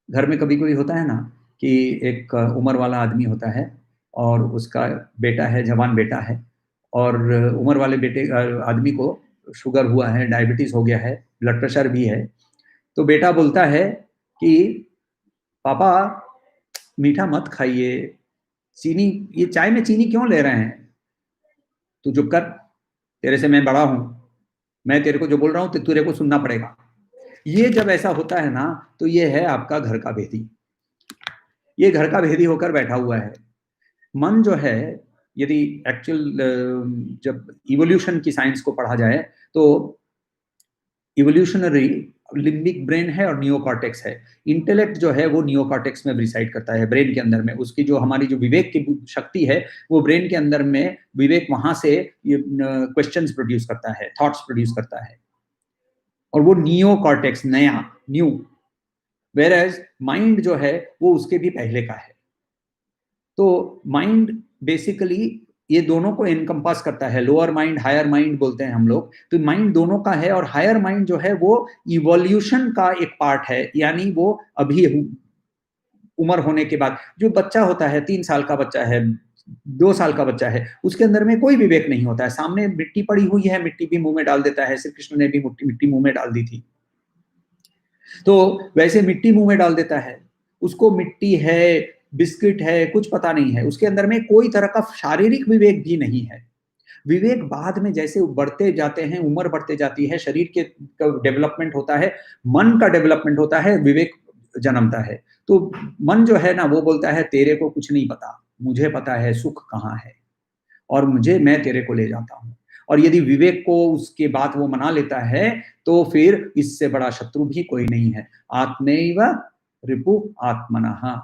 S1: घर में कभी कभी होता है ना कि एक उम्र वाला आदमी होता है और उसका बेटा है, जवान बेटा है, और उम्र वाले बेटे आदमी को शुगर हुआ है, डायबिटीज हो गया है, ब्लड प्रेशर भी है। तो बेटा बोलता है कि पापा मीठा मत खाइए, चीनी, ये चाय में चीनी क्यों ले रहे हैं, तू चुप कर, तेरे से मैं बड़ा हूं, मैं तेरे को जो बोल रहा हूं तो तेरे को सुनना पड़ेगा। ये जब ऐसा होता है ना, तो ये है आपका घर का भेदी, ये घर का भेदी होकर बैठा हुआ है। मन जो है, यदि एक्चुअल जब इवोल्यूशन की साइंस को पढ़ा जाए तो इवोल्यूशनरी लिम्बिक ब्रेन है और नियोकॉर्टेक्स है। इंटेलेक्ट जो है वो नियोकॉर्टेक्स में रिसाइड करता है, ब्रेन के अंदर में। उसकी जो हमारी जो विवेक की शक्ति है वो ब्रेन के अंदर में, विवेक वहां से क्वेश्चंस प्रोड्यूस करता है, थॉट्स प्रोड्यूस करता है, और वो नियोकॉर्टेक्स, नया, न्यू। वेर एज माइंड जो है वो उसके भी पहले का है। तो माइंड बेसिकली ये दोनों को इनकम्पास करता है, लोअर माइंड हायर माइंड बोलते हैं हम लोग। तो माइंड दोनों का है, और हायर माइंड जो है वो इवोल्यूशन का एक पार्ट है, यानी वो अभी उम्र होने के बाद जो बच्चा होता है, 3 साल का बच्चा है, 2 साल का बच्चा है, उसके अंदर में कोई विवेक नहीं होता है। सामने मिट्टी पड़ी हुई है, मिट्टी भी मुंह में डाल देता है, श्री कृष्ण ने भी मिट्टी मुंह में डाल दी थी, तो वैसे मिट्टी मुंह में डाल देता है। उसको मिट्टी है, बिस्किट है, कुछ पता नहीं है, उसके अंदर में कोई तरह का शारीरिक विवेक भी नहीं है। विवेक बाद में जैसे बढ़ते जाते हैं, उम्र बढ़ते जाती है, शरीर के डेवलपमेंट होता है, मन का डेवलपमेंट होता है, विवेक जन्मता है। तो मन जो है ना वो बोलता है तेरे को कुछ नहीं पता, मुझे पता है सुख कहाँ है, और मैं तेरे को ले जाता हूँ। और यदि विवेक को उसके बाद वो मना लेता है, तो फिर इससे बड़ा शत्रु भी कोई नहीं है। आत्मैव रिपु आत्मनः।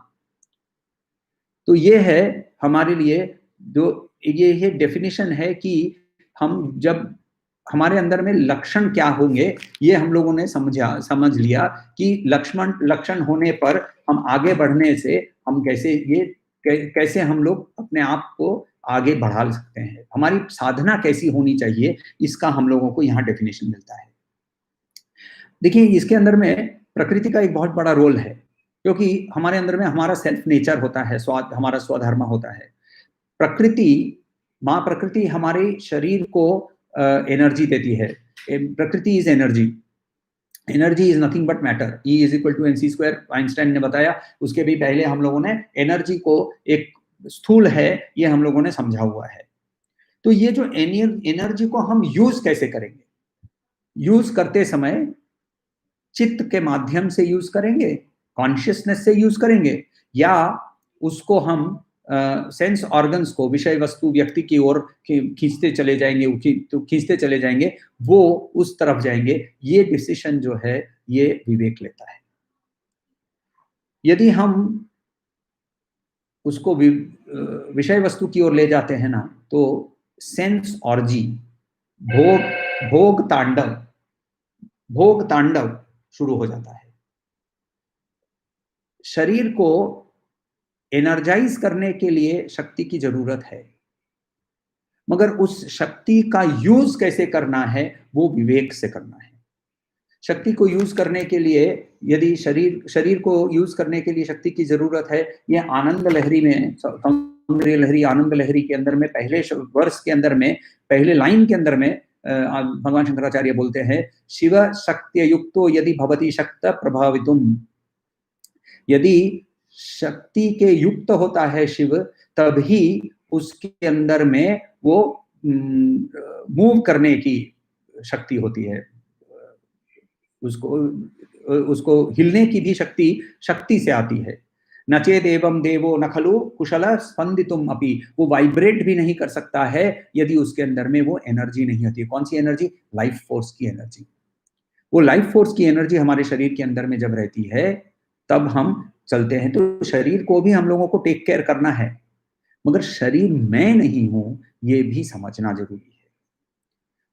S1: तो ये है हमारे लिए जो ये डेफिनेशन है कि हम जब हमारे अंदर में लक्षण क्या होंगे, ये हम लोगों ने समझ लिया कि लक्षण होने पर हम आगे बढ़ने से हम कैसे हम लोग अपने आप को आगे बढ़ा सकते हैं, हमारी साधना कैसी होनी चाहिए, इसका हम लोगों को यहाँ डेफिनेशन मिलता है। देखिए, इसके अंदर में प्रकृति का एक बहुत बड़ा रोल है, क्योंकि हमारे अंदर में हमारा सेल्फ नेचर होता है, हमारा स्वधर्म होता है। प्रकृति, माँ प्रकृति हमारे शरीर को एनर्जी देती है। प्रकृति is energy, energy is nothing but matter, E is equal to mc square, Einstein ने बताया। उसके भी पहले हम लोगों ने एनर्जी को एक स्थूल है, ये हम लोगों ने समझा हुआ है। तो ये जो एनर्जी को हम यूज कैसे करेंगे, यूज करते समय चित्त के माध्यम से यूज करेंगे, कॉन्शियसनेस से यूज करेंगे, या उसको हम सेंस ऑर्गन्स को, विषय वस्तु व्यक्ति की ओर खींचते चले जाएंगे, तो खींचते चले जाएंगे, वो उस तरफ जाएंगे। ये डिसीजन जो है ये विवेक लेता है। यदि हम उसको विषय वस्तु की ओर ले जाते हैं ना, तो सेंस ऑर्जी, भोग भोग तांडव भोग तांडव शुरू हो जाता है। शरीर को एनर्जाइज करने के लिए शक्ति की जरूरत है, मगर उस शक्ति का यूज कैसे करना है वो विवेक से करना है। शक्ति को यूज करने के लिए यदि शरीर को यूज करने के लिए शक्ति की जरूरत है, ये आनंद लहरी में, सौंदर्य लहरी आनंद लहरी के अंदर में पहले वर्ष के अंदर में, पहले लाइन के अंदर में भगवान शंकराचार्य बोलते हैं, शिव शक्ति युक्तो यदि भवति शक्त प्रभावितुम, यदि शक्ति के युक्त होता है शिव, तभी उसके अंदर में वो मूव करने की शक्ति होती है, उसको हिलने की भी शक्ति से आती है। नचेत एवं देवो न खलु कुशल स्पंदितुम अपि, वो वाइब्रेट भी नहीं कर सकता है यदि उसके अंदर में वो एनर्जी नहीं होती। कौन सी एनर्जी? लाइफ फोर्स की एनर्जी। वो लाइफ फोर्स की एनर्जी हमारे शरीर के अंदर में जब रहती है तब हम चलते हैं। तो शरीर को भी हम लोगों को टेक केयर करना है, मगर शरीर मैं नहीं हूं ये भी समझना जरूरी है।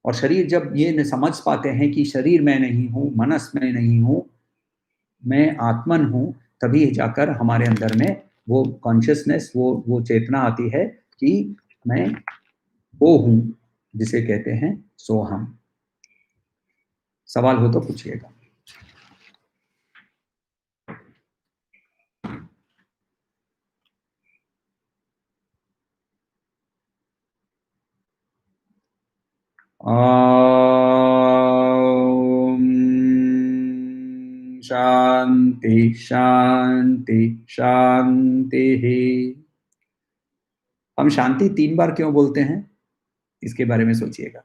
S1: और शरीर जब ये समझ पाते हैं कि शरीर मैं नहीं हूं, मनस मैं नहीं हूं, मैं आत्मन हूं, तभी जाकर हमारे अंदर में वो कॉन्शियसनेस, वो चेतना आती है कि मैं वो हूं जिसे कहते हैं सोहम। सवाल हो तो पूछिएगा। शांति शांति शांति। हम शांति 3 बार क्यों बोलते हैं, इसके बारे में सोचिएगा।